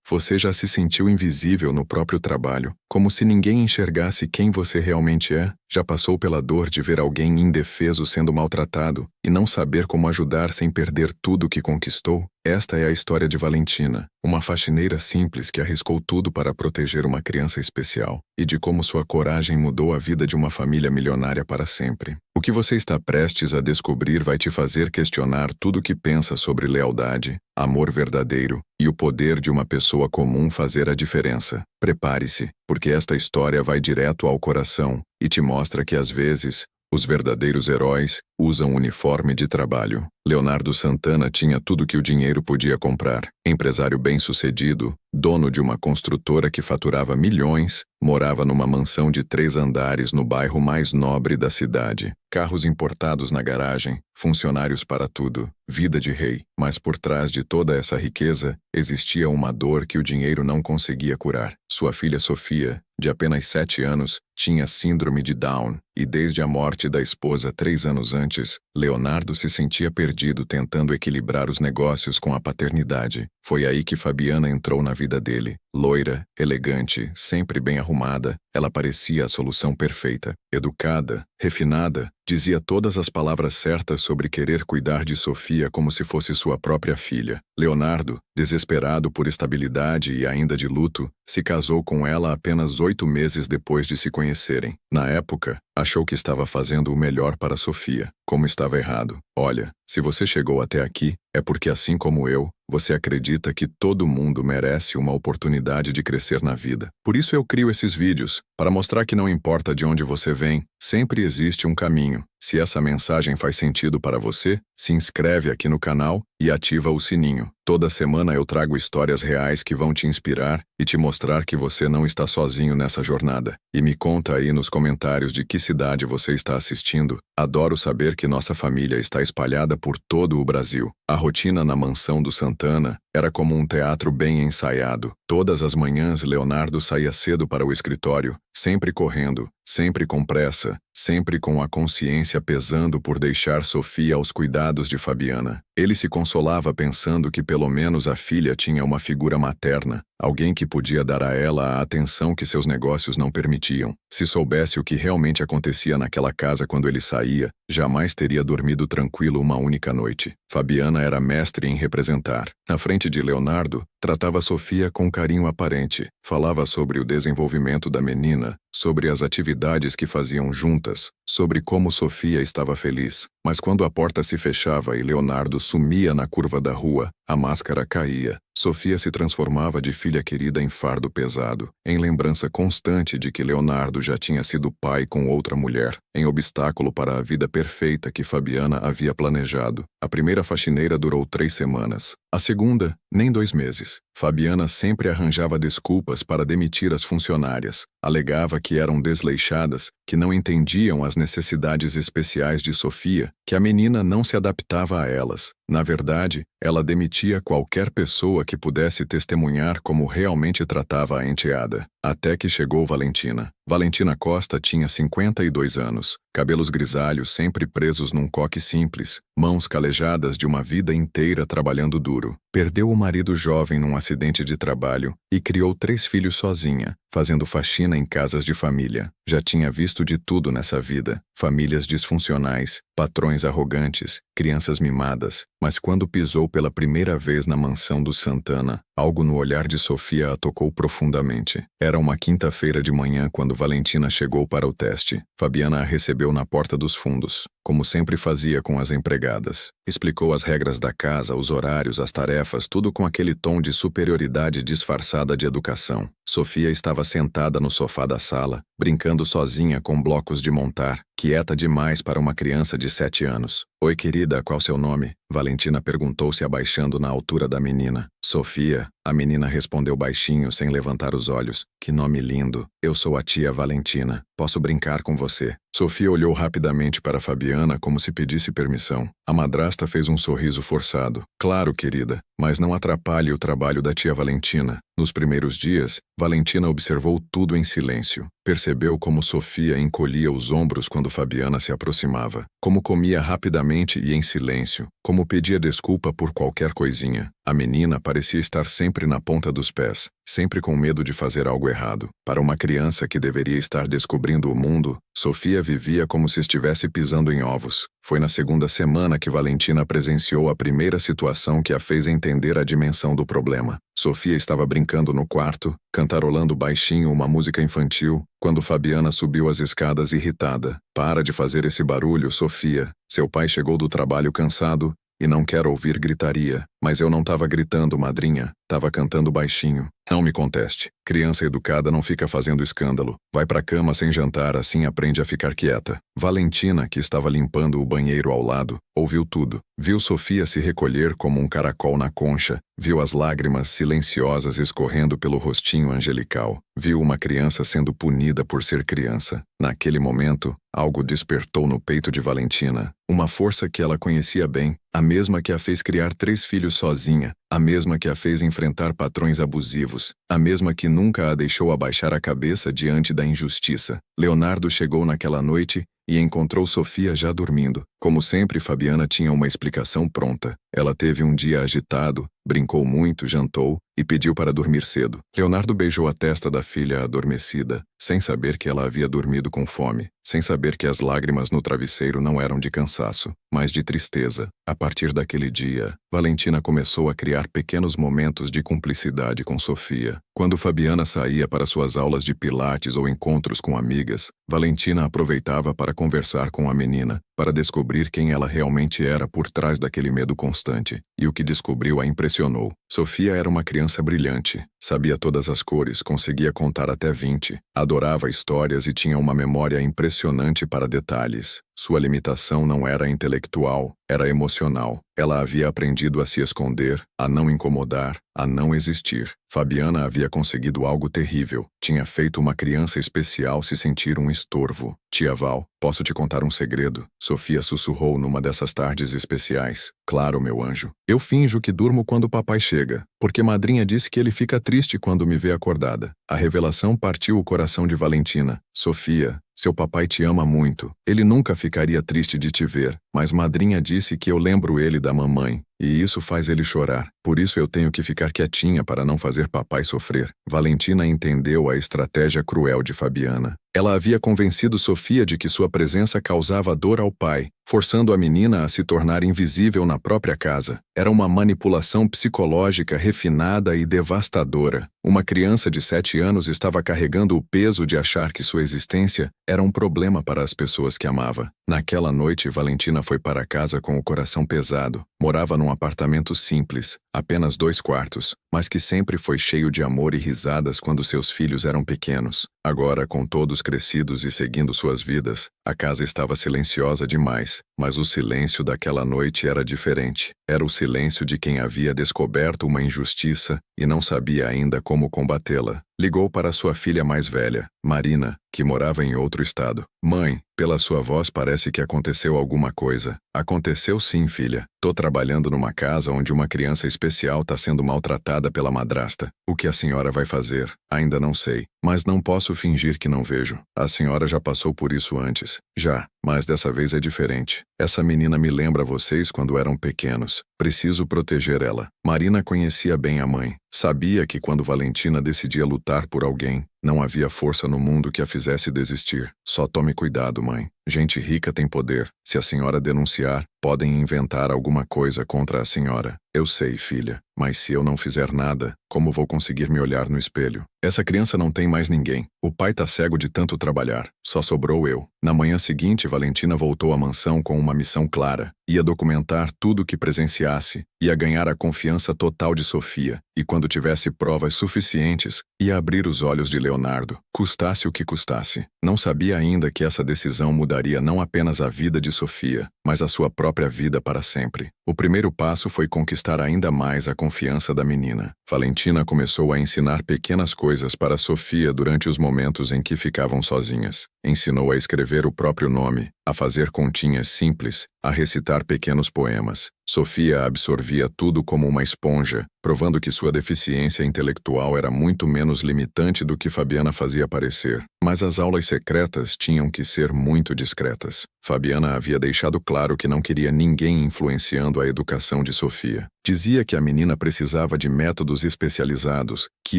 Você já se sentiu invisível no próprio trabalho, como se ninguém enxergasse quem você realmente é? Já passou pela dor de ver alguém indefeso sendo maltratado e não saber como ajudar sem perder tudo o que conquistou? Esta é a história de Valentina, uma faxineira simples que arriscou tudo para proteger uma criança especial, e de como sua coragem mudou a vida de uma família milionária para sempre. O que você está prestes a descobrir vai te fazer questionar tudo o que pensa sobre lealdade, amor verdadeiro e o poder de uma pessoa comum fazer a diferença. Prepare-se, porque esta história vai direto ao coração e te mostra que às vezes, os verdadeiros heróis usam uniforme de trabalho. Leonardo Santana tinha tudo que o dinheiro podia comprar. Empresário bem-sucedido, dono de uma construtora que faturava milhões, morava numa mansão de 3 andares no bairro mais nobre da cidade. Carros importados na garagem, funcionários para tudo, vida de rei. Mas por trás de toda essa riqueza, existia uma dor que o dinheiro não conseguia curar. Sua filha Sofia, de apenas 7 anos, tinha síndrome de Down, e desde a morte da esposa 3 anos antes, Leonardo se sentia perdido tentando equilibrar os negócios com a paternidade. Foi aí que Fabiana entrou na vida dele. Loira, elegante, sempre bem arrumada, ela parecia a solução perfeita. Educada, refinada, dizia todas as palavras certas sobre querer cuidar de Sofia como se fosse sua própria filha. Leonardo, desesperado por estabilidade e ainda de luto, se casou com ela apenas 8 meses depois de se conhecerem. Na época, achou que estava fazendo o melhor para Sofia. Como estava errado. Olha, se você chegou até aqui, é porque assim como eu, você acredita que todo mundo merece uma oportunidade de crescer na vida. Por isso eu crio esses vídeos, para mostrar que não importa de onde você vem, sempre existe um caminho. Se essa mensagem faz sentido para você, se inscreve aqui no canal e ativa o sininho. Toda semana eu trago histórias reais que vão te inspirar e te mostrar que você não está sozinho nessa jornada. E me conta aí nos comentários de que cidade você está assistindo. Adoro saber que nossa família está espalhada por todo o Brasil. A rotina na mansão do Santana era como um teatro bem ensaiado. Todas as manhãs Leonardo saía cedo para o escritório, sempre correndo, sempre com pressa, sempre com a consciência pesando por deixar Sofia aos cuidados de Fabiana. Ele se consolava pensando que pelo menos a filha tinha uma figura materna, alguém que podia dar a ela a atenção que seus negócios não permitiam. Se soubesse o que realmente acontecia naquela casa quando ele saía, jamais teria dormido tranquilo uma única noite. Fabiana era mestre em representar. Na frente de Leonardo, tratava Sofia com carinho aparente, falava sobre o desenvolvimento da menina, sobre as atividades que faziam juntas, sobre como Sofia estava feliz. Mas quando a porta se fechava e Leonardo sumia na curva da rua, a máscara caía. Sofia se transformava de filha querida em fardo pesado, em lembrança constante de que Leonardo já tinha sido pai com outra mulher, em obstáculo para a vida perfeita que Fabiana havia planejado. A primeira faxineira durou 3 semanas. A segunda, nem 2 meses. Fabiana sempre arranjava desculpas para demitir as funcionárias. Alegava que eram desleixadas, que não entendiam as necessidades especiais de Sofia, que a menina não se adaptava a elas. Na verdade, ela demitia qualquer pessoa que pudesse testemunhar como realmente tratava a enteada. Até que chegou Valentina. Valentina Costa tinha 52 anos, cabelos grisalhos sempre presos num coque simples, mãos calejadas de uma vida inteira trabalhando duro. Perdeu o marido jovem num acidente de trabalho e criou 3 filhos sozinha, fazendo faxina em casas de família. Já tinha visto de tudo nessa vida, famílias disfuncionais, patrões arrogantes, crianças mimadas, mas quando pisou pela primeira vez na mansão do Santana, algo no olhar de Sofia a tocou profundamente. Era uma quinta-feira de manhã quando Valentina chegou para o teste. Fabiana a recebeu na porta dos fundos, como sempre fazia com as empregadas. Explicou as regras da casa, os horários, as tarefas, tudo com aquele tom de superioridade disfarçada de educação. Sofia estava sentada no sofá da sala, brincando sozinha com blocos de montar, quieta demais para uma criança de 7 anos. "Oi, querida, qual seu nome?" Valentina perguntou se abaixando na altura da menina. "Sofia", a menina respondeu baixinho, sem levantar os olhos. "Que nome lindo. Eu sou a tia Valentina. Posso brincar com você?" Sofia olhou rapidamente para Fabiana como se pedisse permissão. A madrasta fez um sorriso forçado. "Claro, querida, mas não atrapalhe o trabalho da tia Valentina." Nos primeiros dias, Valentina observou tudo em silêncio. Percebeu como Sofia encolhia os ombros quando Fabiana se aproximava, como comia rapidamente e em silêncio, como pedia desculpa por qualquer coisinha. A menina parecia estar sempre sempre na ponta dos pés, sempre com medo de fazer algo errado. Para uma criança que deveria estar descobrindo o mundo, Sofia vivia como se estivesse pisando em ovos. Foi na segunda semana que Valentina presenciou a primeira situação que a fez entender a dimensão do problema. Sofia estava brincando no quarto, cantarolando baixinho uma música infantil, quando Fabiana subiu as escadas irritada. Para de fazer esse barulho, Sofia. Seu pai chegou do trabalho cansado e não quer ouvir gritaria. Mas eu não estava gritando, madrinha. Tava cantando baixinho. Não me conteste. Criança educada não fica fazendo escândalo. Vai pra cama sem jantar, assim aprende a ficar quieta. Valentina, que estava limpando o banheiro ao lado, ouviu tudo. Viu Sofia se recolher como um caracol na concha. Viu as lágrimas silenciosas escorrendo pelo rostinho angelical. Viu uma criança sendo punida por ser criança. Naquele momento, algo despertou no peito de Valentina. Uma força que ela conhecia bem, a mesma que a fez criar 3 filhos sozinha, a mesma que a fez enfrentar patrões abusivos, a mesma que nunca a deixou abaixar a cabeça diante da injustiça. Leonardo chegou naquela noite e encontrou Sofia já dormindo. Como sempre, Fabiana tinha uma explicação pronta. Ela teve um dia agitado, brincou muito, jantou e pediu para dormir cedo. Leonardo beijou a testa da filha adormecida, sem saber que ela havia dormido com fome, sem saber que as lágrimas no travesseiro não eram de cansaço, mas de tristeza. A partir daquele dia, Valentina começou a criar pequenos momentos de cumplicidade com Sofia. Quando Fabiana saía para suas aulas de pilates ou encontros com amigas, Valentina aproveitava para conversar com a menina, para descobrir quem ela realmente era por trás daquele medo constante. E o que descobriu a impressionou. Sofia era uma criança brilhante, sabia todas as cores, conseguia contar até 20, adorava histórias e tinha uma memória impressionante para detalhes. Sua limitação não era intelectual, era emocional. Ela havia aprendido a se esconder, a não incomodar, a não existir. Fabiana havia conseguido algo terrível. Tinha feito uma criança especial se sentir um estorvo. Tia Val, posso te contar um segredo? Sofia sussurrou numa dessas tardes especiais. Claro, meu anjo. Eu finjo que durmo quando o papai chega, porque madrinha disse que ele fica triste quando me vê acordada. A revelação partiu o coração de Valentina. Sofia, seu papai te ama muito. Ele nunca ficaria triste de te ver, mas madrinha disse que eu lembro ele da mamãe, e isso faz ele chorar. Por isso eu tenho que ficar quietinha para não fazer papai sofrer. Valentina entendeu a estratégia cruel de Fabiana. Ela havia convencido Sofia de que sua presença causava dor ao pai, forçando a menina a se tornar invisível na própria casa. Era uma manipulação psicológica refinada e devastadora. Uma criança de 7 anos estava carregando o peso de achar que sua existência era um problema para as pessoas que amava. Naquela noite, Valentina foi para casa com o coração pesado. Morava num apartamento simples, apenas 2 quartos, mas que sempre foi cheio de amor e risadas quando seus filhos eram pequenos. Agora, com todos crescidos e seguindo suas vidas, a casa estava silenciosa demais, mas o silêncio daquela noite era diferente. Era o silêncio de quem havia descoberto uma injustiça e não sabia ainda como combatê-la. Ligou para sua filha mais velha, Marina, que morava em outro estado. Mãe, pela sua voz parece que aconteceu alguma coisa. Aconteceu sim, filha. Tô trabalhando numa casa onde uma criança especial tá sendo maltratada pela madrasta. O que a senhora vai fazer? Ainda não sei, mas não posso fingir que não vejo. A senhora já passou por isso antes. Já, mas dessa vez é diferente. Essa menina me lembra vocês quando eram pequenos. Preciso proteger ela. Marina conhecia bem a mãe. Sabia que quando Valentina decidia lutar por alguém, não havia força no mundo que a fizesse desistir. Só tome cuidado, mãe. Gente rica tem poder. Se a senhora denunciar, podem inventar alguma coisa contra a senhora. Eu sei, filha, mas se eu não fizer nada, como vou conseguir me olhar no espelho? Essa criança não tem mais ninguém. O pai tá cego de tanto trabalhar. Só sobrou eu. Na manhã seguinte, Valentina voltou à mansão com uma missão clara. Ia documentar tudo o que presenciasse, ia ganhar a confiança total de Sofia, e quando tivesse provas suficientes, ia abrir os olhos de Leonardo, custasse o que custasse. Não sabia ainda que essa decisão mudaria não apenas a vida de Sofia, mas a sua própria vida para sempre. O primeiro passo foi conquistar ainda mais a confiança da menina. Valentina começou a ensinar pequenas coisas para Sofia durante os momentos em que ficavam sozinhas. Ensinou a escrever o próprio nome, a fazer continhas simples, a recitar pequenos poemas. Sofia absorvia tudo como uma esponja, provando que sua deficiência intelectual era muito menos limitante do que Fabiana fazia parecer. Mas as aulas secretas tinham que ser muito discretas. Fabiana havia deixado claro que não queria ninguém influenciando a educação de Sofia. Dizia que a menina precisava de métodos especializados, que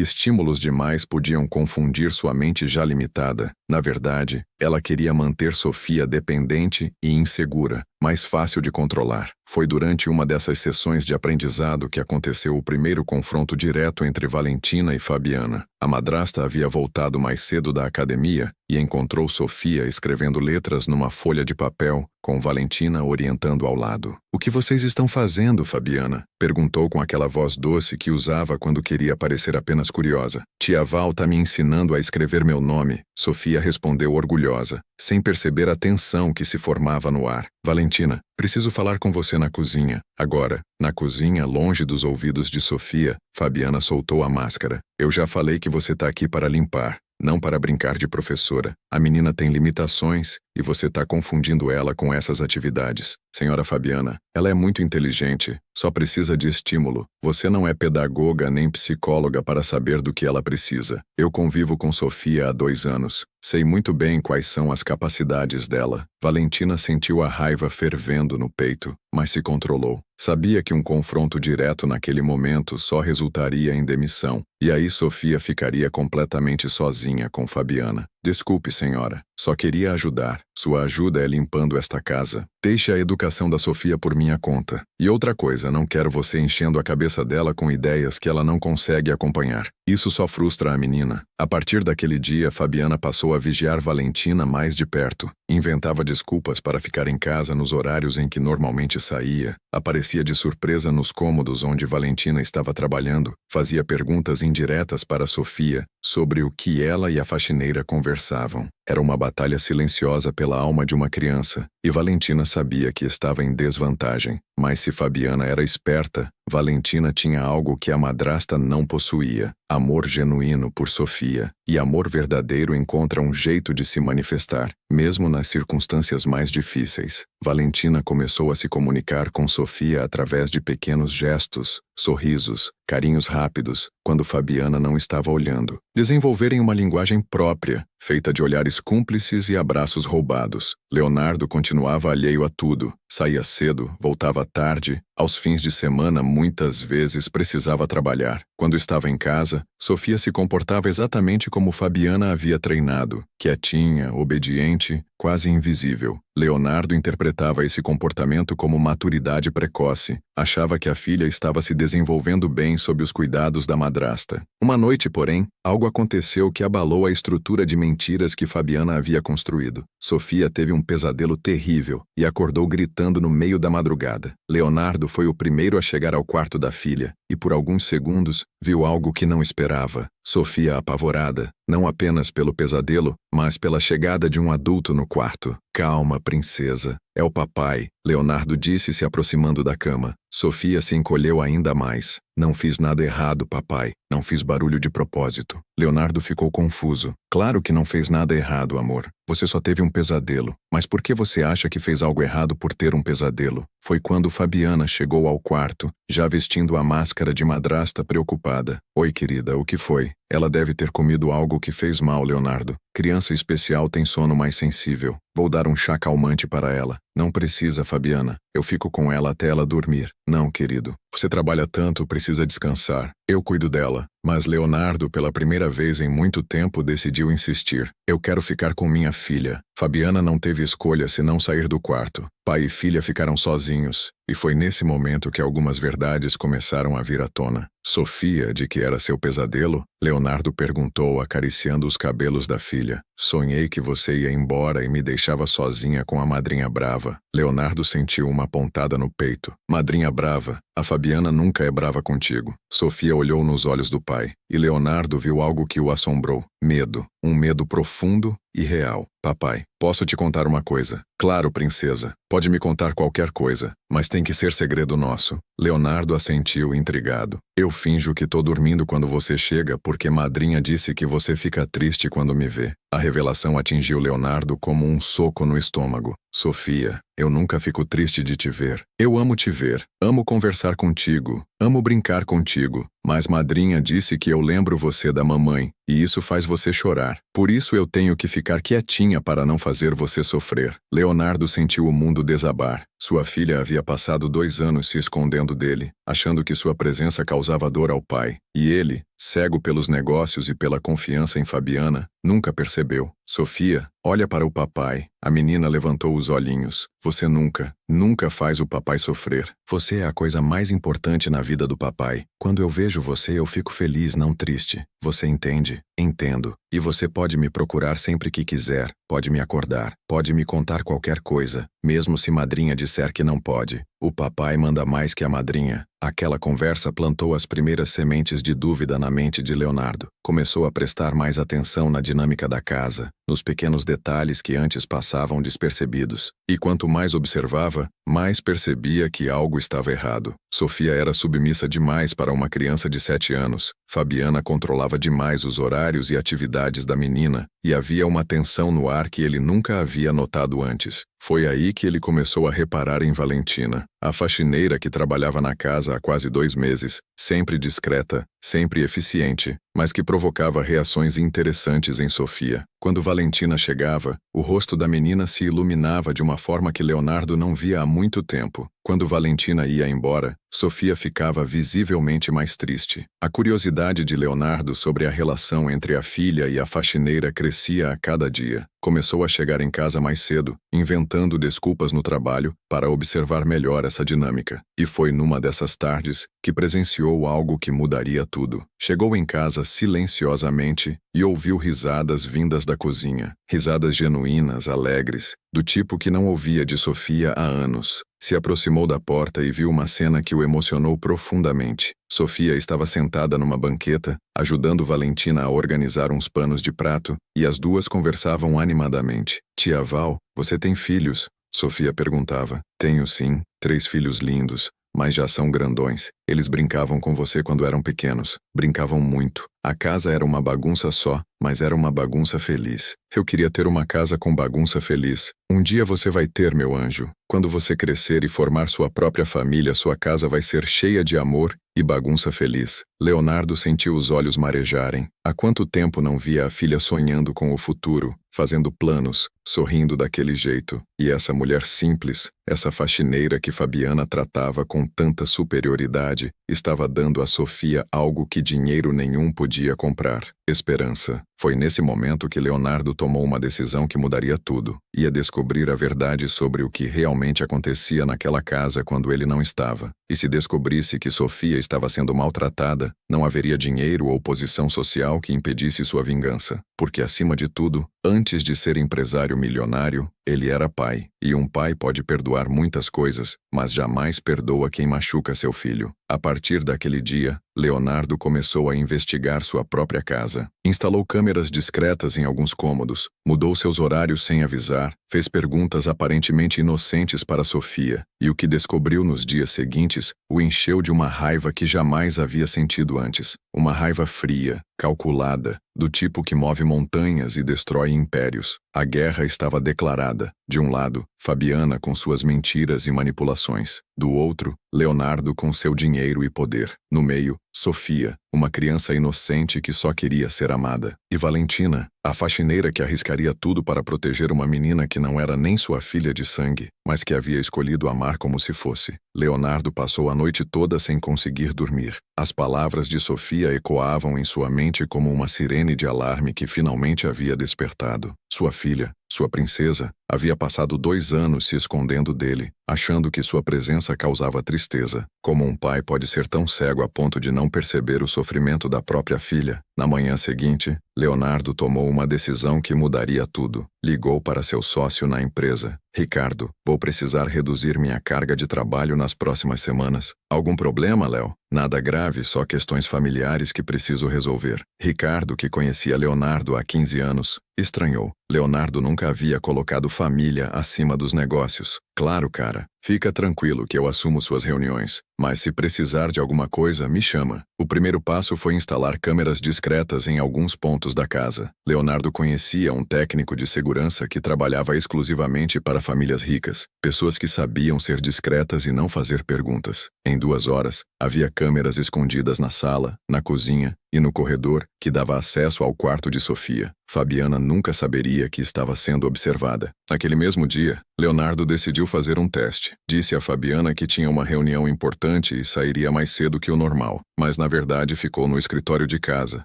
estímulos demais podiam confundir sua mente já limitada. Na verdade, ela queria manter Sofia dependente e insegura, mais fácil de controlar. Foi durante uma dessas sessões de aprendizado que aconteceu o primeiro confronto direto entre Valentina e Fabiana. A madrasta havia voltado mais cedo da academia e encontrou Sofia escrevendo letras numa folha de papel, com Valentina orientando ao lado. "O que vocês estão fazendo, Fabiana?" perguntou com aquela voz doce que usava quando queria parecer apenas curiosa. "Tia Val tá me ensinando a escrever meu nome", Sofia respondeu orgulhosa, sem perceber a tensão que se formava no ar. "Valentina, preciso falar com você na cozinha." Agora, na cozinha, longe dos ouvidos de Sofia, Fabiana soltou a máscara. "Eu já falei que você tá aqui para limpar, não para brincar de professora. A menina tem limitações e você tá confundindo ela com essas atividades. Senhora Fabiana, ela é muito inteligente, só precisa de estímulo. Você não é pedagoga nem psicóloga para saber do que ela precisa. Eu convivo com Sofia há 2 anos. Sei muito bem quais são as capacidades dela." Valentina sentiu a raiva fervendo no peito, mas se controlou. Sabia que um confronto direto naquele momento só resultaria em demissão, e aí Sofia ficaria completamente sozinha com Fabiana. "Desculpe, senhora, só queria ajudar. Sua ajuda é limpando esta casa. Deixe a educação da Sofia por minha conta. E outra coisa, não quero você enchendo a cabeça dela com ideias que ela não consegue acompanhar. Isso só frustra a menina." A partir daquele dia, Fabiana passou a vigiar Valentina mais de perto. Inventava desculpas para ficar em casa nos horários em que normalmente saía. Aparecia de surpresa nos cômodos onde Valentina estava trabalhando. Fazia perguntas indiretas para Sofia sobre o que ela e a faxineira conversavam. Era uma batalha silenciosa pela alma de uma criança, e Valentina sabia que estava em desvantagem. Mas se Fabiana era esperta, Valentina tinha algo que a madrasta não possuía: amor genuíno por Sofia. E amor verdadeiro encontra um jeito de se manifestar, mesmo nas circunstâncias mais difíceis. Valentina começou a se comunicar com Sofia através de pequenos gestos, sorrisos, carinhos rápidos, quando Fabiana não estava olhando. Desenvolverem uma linguagem própria, feita de olhares cúmplices e abraços roubados. Leonardo continuava alheio a tudo. Saía cedo, voltava tarde. Aos fins de semana, muitas vezes precisava trabalhar. Quando estava em casa, Sofia se comportava exatamente como Fabiana havia treinado, quietinha, obediente, quase invisível. Leonardo interpretava esse comportamento como maturidade precoce. Achava que a filha estava se desenvolvendo bem sob os cuidados da madrasta. Uma noite, porém, algo aconteceu que abalou a estrutura de mentiras que Fabiana havia construído. Sofia teve um pesadelo terrível e acordou gritando no meio da madrugada. Leonardo foi o primeiro a chegar ao quarto da filha e, por alguns segundos, viu algo que não esperava. Sofia apavorada, não apenas pelo pesadelo, mas pela chegada de um adulto no quarto. "Calma, princesa. É o papai", Leonardo disse se aproximando da cama. Sofia se encolheu ainda mais. "Não fiz nada errado, papai. Não fiz barulho de propósito." Leonardo ficou confuso. "Claro que não fez nada errado, amor. Você só teve um pesadelo. Mas por que você acha que fez algo errado por ter um pesadelo?" Foi quando Fabiana chegou ao quarto, já vestindo a máscara de madrasta preocupada. "Oi, querida, o que foi?" "Ela deve ter comido algo que fez mal, Leonardo. Criança especial tem sono mais sensível. Vou dar um chá calmante para ela." "Não precisa, Fabiana. Eu fico com ela até ela dormir." "Não, querido. Você trabalha tanto, precisa descansar. Eu cuido dela." Mas Leonardo, pela primeira vez em muito tempo, decidiu insistir. "Eu quero ficar com minha filha." Fabiana não teve escolha senão sair do quarto. Pai e filha ficaram sozinhos, e foi nesse momento que algumas verdades começaram a vir à tona. "Sofia, de que era seu pesadelo?" Leonardo perguntou, acariciando os cabelos da filha. "Sonhei que você ia embora e me deixava sozinha com a madrinha brava." Leonardo sentiu uma pontada no peito. "Madrinha brava? A Fabiana nunca é brava contigo." Sofia olhou nos olhos do pai, e Leonardo viu algo que o assombrou. Medo. Um medo profundo e real. "Papai, posso te contar uma coisa?" "Claro, princesa. Pode me contar qualquer coisa, mas tem que ser segredo nosso." Leonardo assentiu, intrigado. "Eu finjo que tô dormindo quando você chega porque madrinha disse que você fica triste quando me vê." A revelação atingiu Leonardo como um soco no estômago. "Sofia, Eu nunca fico triste de te ver. Eu amo te ver. Amo conversar contigo. Amo brincar contigo. Mas madrinha disse que eu lembro você da mamãe, e isso faz você chorar. Por isso eu tenho que ficar quietinha para não fazer você sofrer. Leonardo sentiu o mundo desabar. Sua filha havia passado 2 anos se escondendo dele, achando que sua presença causava dor ao pai. E ele, cego pelos negócios e pela confiança em Fabiana, nunca percebeu. Sofia, olha para o papai. A menina levantou os olhinhos. Você nunca faz o papai sofrer. Você é a coisa mais importante na vida do papai. Quando eu vejo você, eu fico feliz, não triste. Você entende? Entendo. E você pode me procurar sempre que quiser. Pode me acordar. Pode me contar qualquer coisa, mesmo se madrinha disser que não pode. O papai manda mais que a madrinha. Aquela conversa plantou as primeiras sementes de dúvida na mente de Leonardo. Começou a prestar mais atenção na dinâmica da casa, nos pequenos detalhes que antes passavam despercebidos. E quanto mais observava, mais percebia que algo estava errado. Sofia era submissa demais para uma criança de 7 anos. Fabiana controlava demais os horários e atividades da menina, e havia uma tensão no ar que ele nunca havia notado antes. Foi aí que ele começou a reparar em Valentina, a faxineira que trabalhava na casa há quase 2 meses, sempre discreta, sempre eficiente, mas que provocava reações interessantes em Sofia. Quando Valentina chegava, o rosto da menina se iluminava de uma forma que Leonardo não via há muito tempo. Quando Valentina ia embora, Sofia ficava visivelmente mais triste. A curiosidade de Leonardo sobre a relação entre a filha e a faxineira crescia a cada dia. Começou a chegar em casa mais cedo, inventando desculpas no trabalho para observar melhor essa dinâmica. E foi numa dessas tardes que presenciou algo que mudaria tudo. Chegou em casa silenciosamente e ouviu risadas vindas da cozinha. Risadas genuínas, alegres, do tipo que não ouvia de Sofia há anos. Se aproximou da porta e viu uma cena que o emocionou profundamente. Sofia estava sentada numa banqueta, ajudando Valentina a organizar uns panos de prato, e as duas conversavam animadamente. Tia Val, você tem filhos? Sofia perguntava. Tenho sim, 3 filhos lindos, mas já são grandões. Eles brincavam com você quando eram pequenos. Brincavam muito. A casa era uma bagunça só, mas era uma bagunça feliz. Eu queria ter uma casa com bagunça feliz. Um dia você vai ter, meu anjo. Quando você crescer e formar sua própria família, sua casa vai ser cheia de amor e bagunça feliz. Leonardo sentiu os olhos marejarem. Há quanto tempo não via a filha sonhando com o futuro, fazendo planos, sorrindo daquele jeito. E essa mulher simples, essa faxineira que Fabiana tratava com tanta superioridade, estava dando a Sofia algo que dinheiro nenhum podia comprar: esperança. Foi nesse momento que Leonardo tomou uma decisão que mudaria tudo. Ia descobrir a verdade sobre o que realmente acontecia naquela casa quando ele não estava. E se descobrisse que Sofia estava sendo maltratada, não haveria dinheiro ou posição social que impedisse sua vingança. Porque, acima de tudo, antes de ser empresário milionário, ele era pai. E um pai pode perdoar muitas coisas, mas jamais perdoa quem machuca seu filho. A partir daquele dia, Leonardo começou a investigar sua própria casa. Instalou câmeras discretas em alguns cômodos, mudou seus horários sem avisar, fez perguntas aparentemente inocentes para Sofia, e o que descobriu nos dias seguintes o encheu de uma raiva que jamais havia sentido antes. Uma raiva fria, calculada, do tipo que move montanhas e destrói impérios. A guerra estava declarada. De um lado, Fabiana com suas mentiras e manipulações. Do outro, Leonardo com seu dinheiro e poder. No meio, Sofia, uma criança inocente que só queria ser amada. E Valentina, a faxineira que arriscaria tudo para proteger uma menina que não era nem sua filha de sangue, mas que havia escolhido amar como se fosse. Leonardo passou a noite toda sem conseguir dormir. As palavras de Sofia ecoavam em sua mente como uma sirene de alarme que finalmente havia despertado. Sua filha, sua princesa, havia passado 2 anos se escondendo dele, achando que sua presença causava tristeza. Como um pai pode ser tão cego a ponto de não perceber o sofrimento da própria filha? Na manhã seguinte, Leonardo tomou uma decisão que mudaria tudo. Ligou para seu sócio na empresa. Ricardo, vou precisar reduzir minha carga de trabalho nas próximas semanas. Algum problema, Léo? Nada grave, só questões familiares que preciso resolver. Ricardo, que conhecia Leonardo há 15 anos, estranhou. Leonardo nunca havia colocado família acima dos negócios. Claro, cara. Fica tranquilo que eu assumo suas reuniões, mas se precisar de alguma coisa, me chama. O primeiro passo foi instalar câmeras discretas em alguns pontos da casa. Leonardo conhecia um técnico de segurança que trabalhava exclusivamente para famílias ricas, pessoas que sabiam ser discretas e não fazer perguntas. Em 2 horas, havia câmeras escondidas na sala, na cozinha e no corredor que dava acesso ao quarto de Sofia. Fabiana nunca saberia que estava sendo observada. Naquele mesmo dia, Leonardo decidiu fazer um teste. Disse a Fabiana que tinha uma reunião importante e sairia mais cedo que o normal, mas na verdade ficou no escritório de casa,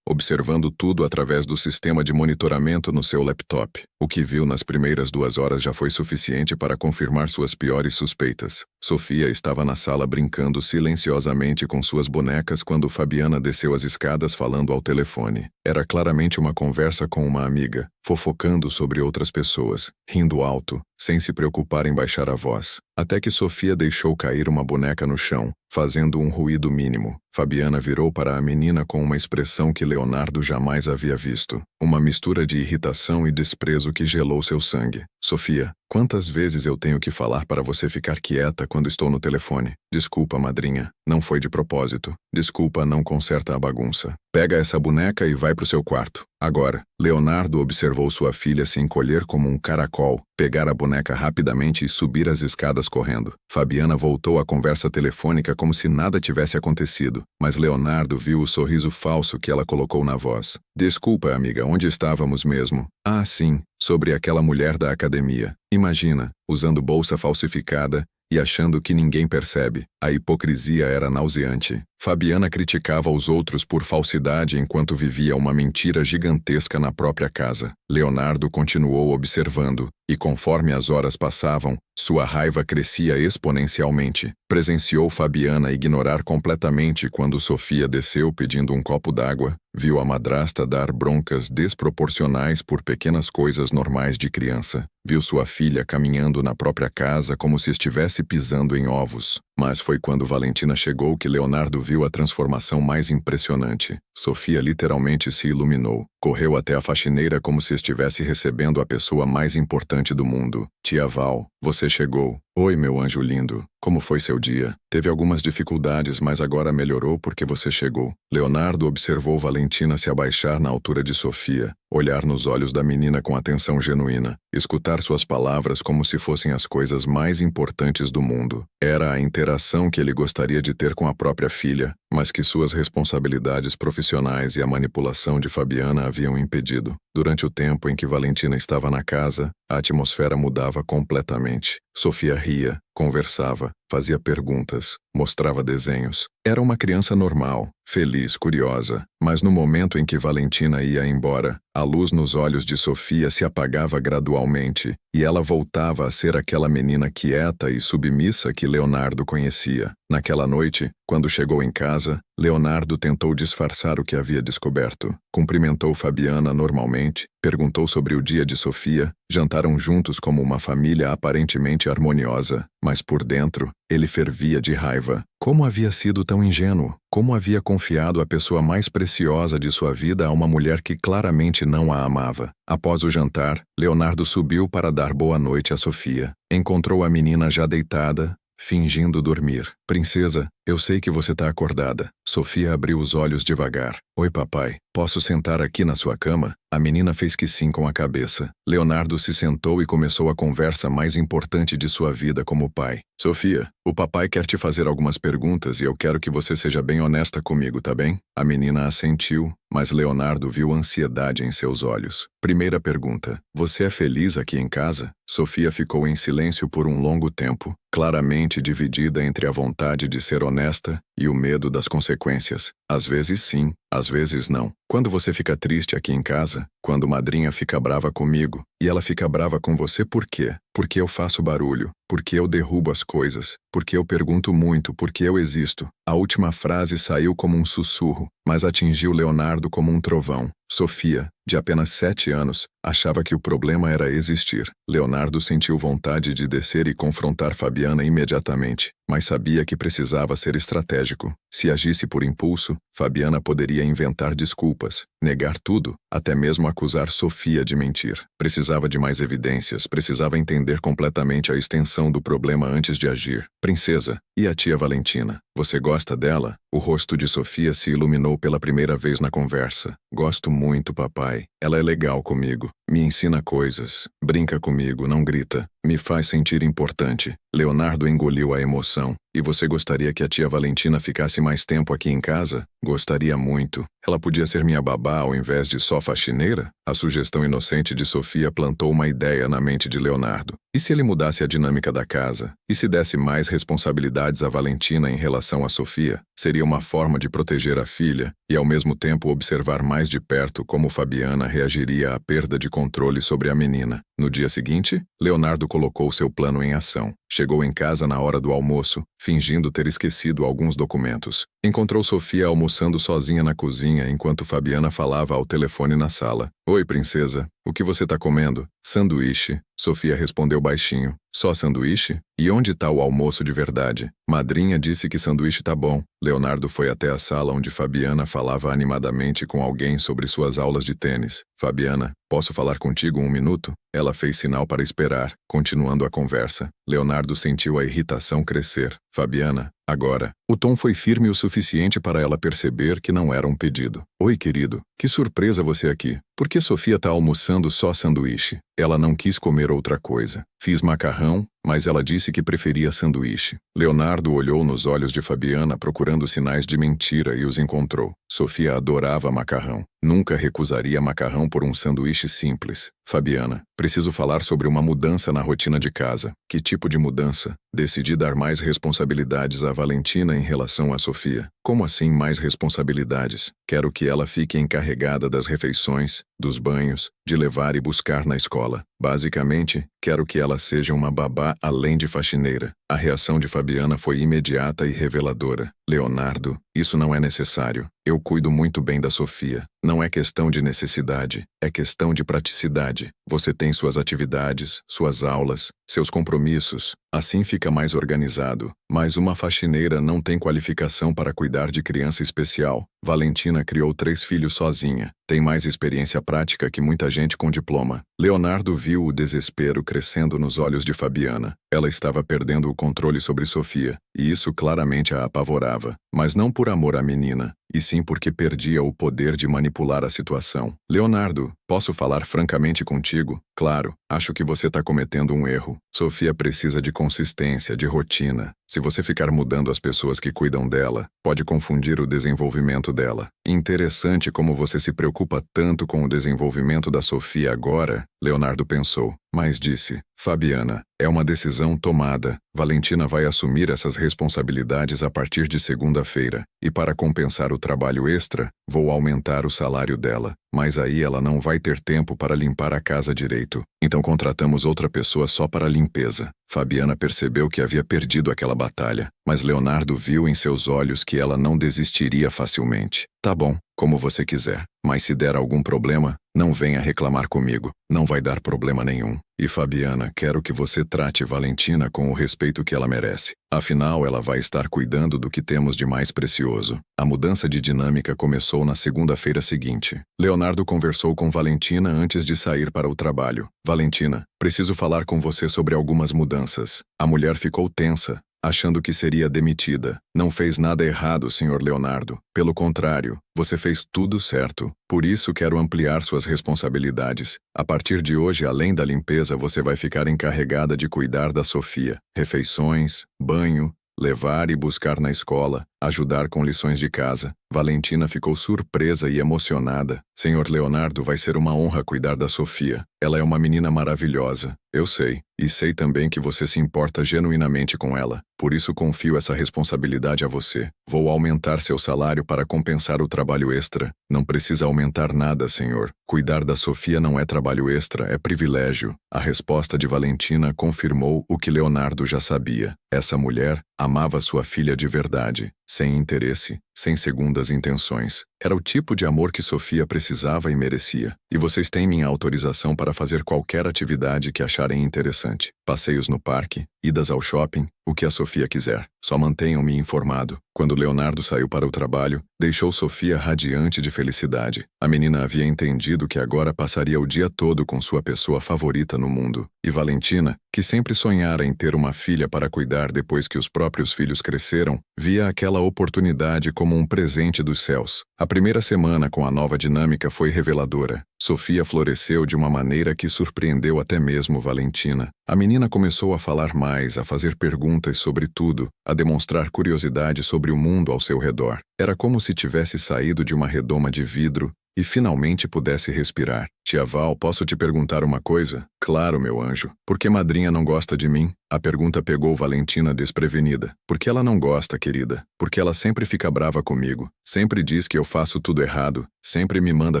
observando tudo através do sistema de monitoramento no seu laptop. O que viu nas primeiras 2 horas já foi suficiente para confirmar suas piores suspeitas. Sofia estava na sala brincando silenciosamente com suas bonecas quando Fabiana desceu as escadas falando ao telefone. Era claramente uma conversa com uma amiga, fofocando sobre outras pessoas, rindo alto, sem se preocupar em baixar a voz. Até que Sofia deixou cair uma boneca no chão, fazendo um ruído mínimo. Fabiana virou para a menina com uma expressão que Leonardo jamais havia visto. Uma mistura de irritação e desprezo que gelou seu sangue. Sofia, quantas vezes eu tenho que falar para você ficar quieta quando estou no telefone? Desculpa, madrinha. Não foi de propósito. Desculpa, não conserta a bagunça. Pega essa boneca e vai pro seu quarto. Agora, Leonardo observou sua filha se encolher como um caracol, pegar a boneca rapidamente e subir as escadas correndo. Fabiana voltou à conversa telefônica como se nada tivesse acontecido, mas Leonardo viu o sorriso falso que ela colocou na voz. Desculpa, amiga, onde estávamos mesmo? Ah, sim, sobre aquela mulher da academia. Imagina, usando bolsa falsificada e achando que ninguém percebe. A hipocrisia era nauseante. Fabiana criticava os outros por falsidade enquanto vivia uma mentira gigantesca na própria casa. Leonardo continuou observando, e conforme as horas passavam, sua raiva crescia exponencialmente. Presenciou Fabiana ignorar completamente quando Sofia desceu pedindo um copo d'água, viu a madrasta dar broncas desproporcionais por pequenas coisas normais de criança, viu sua filha caminhando na própria casa como se estivesse pisando em ovos. Mas foi quando Valentina chegou que Leonardo viu a transformação mais impressionante. Sofia literalmente se iluminou. Correu até a faxineira como se estivesse recebendo a pessoa mais importante do mundo. Tia Val, você chegou. Oi, meu anjo lindo. Como foi seu dia? Teve algumas dificuldades, mas agora melhorou porque você chegou. Leonardo observou Valentina se abaixar na altura de Sofia, olhar nos olhos da menina com atenção genuína, escutar suas palavras como se fossem as coisas mais importantes do mundo. Era a interação que ele gostaria de ter com a própria filha, mas que suas responsabilidades profissionais e a manipulação de Fabiana haviam impedido. Durante o tempo em que Valentina estava na casa, a atmosfera mudava completamente. Sofia ria, conversava, fazia perguntas, mostrava desenhos. Era uma criança normal, feliz, curiosa, mas no momento em que Valentina ia embora, a luz nos olhos de Sofia se apagava gradualmente e ela voltava a ser aquela menina quieta e submissa que Leonardo conhecia. Naquela noite, quando chegou em casa, Leonardo tentou disfarçar o que havia descoberto. Cumprimentou Fabiana normalmente, perguntou sobre o dia de Sofia, jantaram juntos como uma família aparentemente harmoniosa, mas por dentro, ele fervia de raiva. Como havia sido tão ingênuo? Como havia confiado a pessoa mais preciosa de sua vida a uma mulher que claramente não a amava? Após o jantar, Leonardo subiu para dar boa noite a Sofia. Encontrou a menina já deitada, fingindo dormir. Princesa, eu sei que você está acordada. Sofia abriu os olhos devagar. Oi, papai. Posso sentar aqui na sua cama? A menina fez que sim com a cabeça. Leonardo se sentou e começou a conversa mais importante de sua vida como pai. Sofia, o papai quer te fazer algumas perguntas e eu quero que você seja bem honesta comigo, tá bem? A menina assentiu, mas Leonardo viu ansiedade em seus olhos. Primeira pergunta. Você é feliz aqui em casa? Sofia ficou em silêncio por um longo tempo, claramente dividida entre a vontade de ser honesta e o medo das consequências. Às vezes sim, às vezes não. Quando você fica triste aqui em casa, quando madrinha fica brava comigo, e ela fica brava com você por quê? Porque eu faço barulho, porque eu derrubo as coisas, porque eu pergunto muito, porque eu existo. A última frase saiu como um sussurro, mas atingiu Leonardo como um trovão. Sofia, de apenas 7 anos, achava que o problema era existir. Leonardo sentiu vontade de descer e confrontar Fabiana imediatamente, mas sabia que precisava ser estratégico. Se agisse por impulso, Fabiana poderia poderia inventar desculpas, negar tudo, até mesmo acusar Sofia de mentir. Precisava de mais evidências, precisava entender completamente a extensão do problema antes de agir. Princesa, e a tia Valentina? Você gosta dela? O rosto de Sofia se iluminou pela primeira vez na conversa. Gosto muito, papai. Ela é legal comigo. Me ensina coisas. Brinca comigo, não grita. Me faz sentir importante. Leonardo engoliu a emoção. E você gostaria que a tia Valentina ficasse mais tempo aqui em casa? Gostaria muito. Ela podia ser minha babá ao invés de só faxineira? A sugestão inocente de Sofia plantou uma ideia na mente de Leonardo. E se ele mudasse a dinâmica da casa? E se desse mais responsabilidades a Valentina em relação a Sofia? Seria uma forma de proteger a filha e, ao mesmo tempo, observar mais de perto como Fabiana reagiria à perda de controle sobre a menina. No dia seguinte, Leonardo colocou seu plano em ação. Chegou em casa na hora do almoço, fingindo ter esquecido alguns documentos. Encontrou Sofia almoçando sozinha na cozinha enquanto Fabiana falava ao telefone na sala. Oi, princesa. O que você tá comendo? Sanduíche. Sofia respondeu baixinho. Só sanduíche? E onde tá o almoço de verdade? Madrinha disse que sanduíche tá bom. Leonardo foi até a sala onde Fabiana falava animadamente com alguém sobre suas aulas de tênis. Fabiana, posso falar contigo um minuto? Ela fez sinal para esperar, continuando a conversa. Leonardo sentiu a irritação crescer. Fabiana, agora. O tom foi firme o suficiente para ela perceber que não era um pedido. Oi, querido. Que surpresa você aqui. Por que Sofia tá almoçando só sanduíche? Ela não quis comer outra coisa. Fiz macarrão, mas ela disse que preferia sanduíche. Leonardo olhou nos olhos de Fabiana procurando sinais de mentira e os encontrou. Sofia adorava macarrão. Nunca recusaria macarrão por um sanduíche simples. Fabiana, preciso falar sobre uma mudança na rotina de casa. Que tipo de mudança? Decidi dar mais responsabilidades a Valentina em relação a Sofia. Como assim mais responsabilidades? Quero que ela fique encarregada das refeições, dos banhos, de levar e buscar na escola. Basicamente, quero que ela seja uma babá além de faxineira. A reação de Fabiana foi imediata e reveladora. Leonardo, isso não é necessário. Eu cuido muito bem da Sofia. Não é questão de necessidade, é questão de praticidade. Você tem suas atividades, suas aulas, seus compromissos. Assim fica mais organizado. Mas uma faxineira não tem qualificação para cuidar de criança especial. Valentina criou 3 filhos sozinha. Tem mais experiência prática que muita gente com diploma. Leonardo viu o desespero crescendo nos olhos de Fabiana. Ela estava perdendo o controle sobre Sofia, e isso claramente a apavorava. Mas não por amor à menina, e sim porque perdia o poder de manipular a situação. Leonardo, posso falar francamente contigo? Claro, acho que você está cometendo um erro. Sofia precisa de consistência, de rotina. Se você ficar mudando as pessoas que cuidam dela, pode confundir o desenvolvimento dela. Interessante como você se preocupa tanto com o desenvolvimento da Sofia agora, Leonardo pensou, mas disse, Fabiana, é uma decisão tomada. Valentina vai assumir essas responsabilidades a partir de segunda-feira, e para compensar o trabalho extra, vou aumentar o salário dela. Mas aí ela não vai ter tempo para limpar a casa direito. Então contratamos outra pessoa só para a limpeza. Fabiana percebeu que havia perdido aquela batalha, mas Leonardo viu em seus olhos que ela não desistiria facilmente. Tá bom, como você quiser. Mas se der algum problema, não venha reclamar comigo. Não vai dar problema nenhum. E Fabiana, quero que você trate Valentina com o respeito que ela merece. Afinal, ela vai estar cuidando do que temos de mais precioso. A mudança de dinâmica começou na segunda-feira seguinte. Leonardo conversou com Valentina antes de sair para o trabalho. Valentina, preciso falar com você sobre algumas mudanças. A mulher ficou tensa, achando que seria demitida. Não fez nada errado, Sr. Leonardo. Pelo contrário, você fez tudo certo. Por isso quero ampliar suas responsabilidades. A partir de hoje, além da limpeza, você vai ficar encarregada de cuidar da Sofia. Refeições, banho, levar e buscar na escola, ajudar com lições de casa. Valentina ficou surpresa e emocionada. Senhor Leonardo, vai ser uma honra cuidar da Sofia. Ela é uma menina maravilhosa. Eu sei. E sei também que você se importa genuinamente com ela. Por isso confio essa responsabilidade a você. Vou aumentar seu salário para compensar o trabalho extra. Não precisa aumentar nada, senhor. Cuidar da Sofia não é trabalho extra, é privilégio. A resposta de Valentina confirmou o que Leonardo já sabia. Essa mulher amava sua filha de verdade, sem interesse, sem segundas intenções. Era o tipo de amor que Sofia precisava e merecia. E vocês têm minha autorização para fazer qualquer atividade que acharem interessante. Passeios no parque, idas ao shopping, o que a Sofia quiser. Só mantenham-me informado. Quando Leonardo saiu para o trabalho, deixou Sofia radiante de felicidade. A menina havia entendido que agora passaria o dia todo com sua pessoa favorita no mundo. E Valentina, que sempre sonhara em ter uma filha para cuidar depois que os próprios filhos cresceram, via aquela oportunidade como um presente dos céus. A primeira semana com a nova dinâmica foi reveladora. Sofia floresceu de uma maneira que surpreendeu até mesmo Valentina. A menina começou a falar mais, a fazer perguntas sobre tudo, a demonstrar curiosidade sobre o mundo ao seu redor. Era como se tivesse saído de uma redoma de vidro e finalmente pudesse respirar. Tia Val, posso te perguntar uma coisa? Claro, meu anjo. Por que madrinha não gosta de mim? A pergunta pegou Valentina desprevenida. Por que ela não gosta, querida? Porque ela sempre fica brava comigo. Sempre diz que eu faço tudo errado. Sempre me manda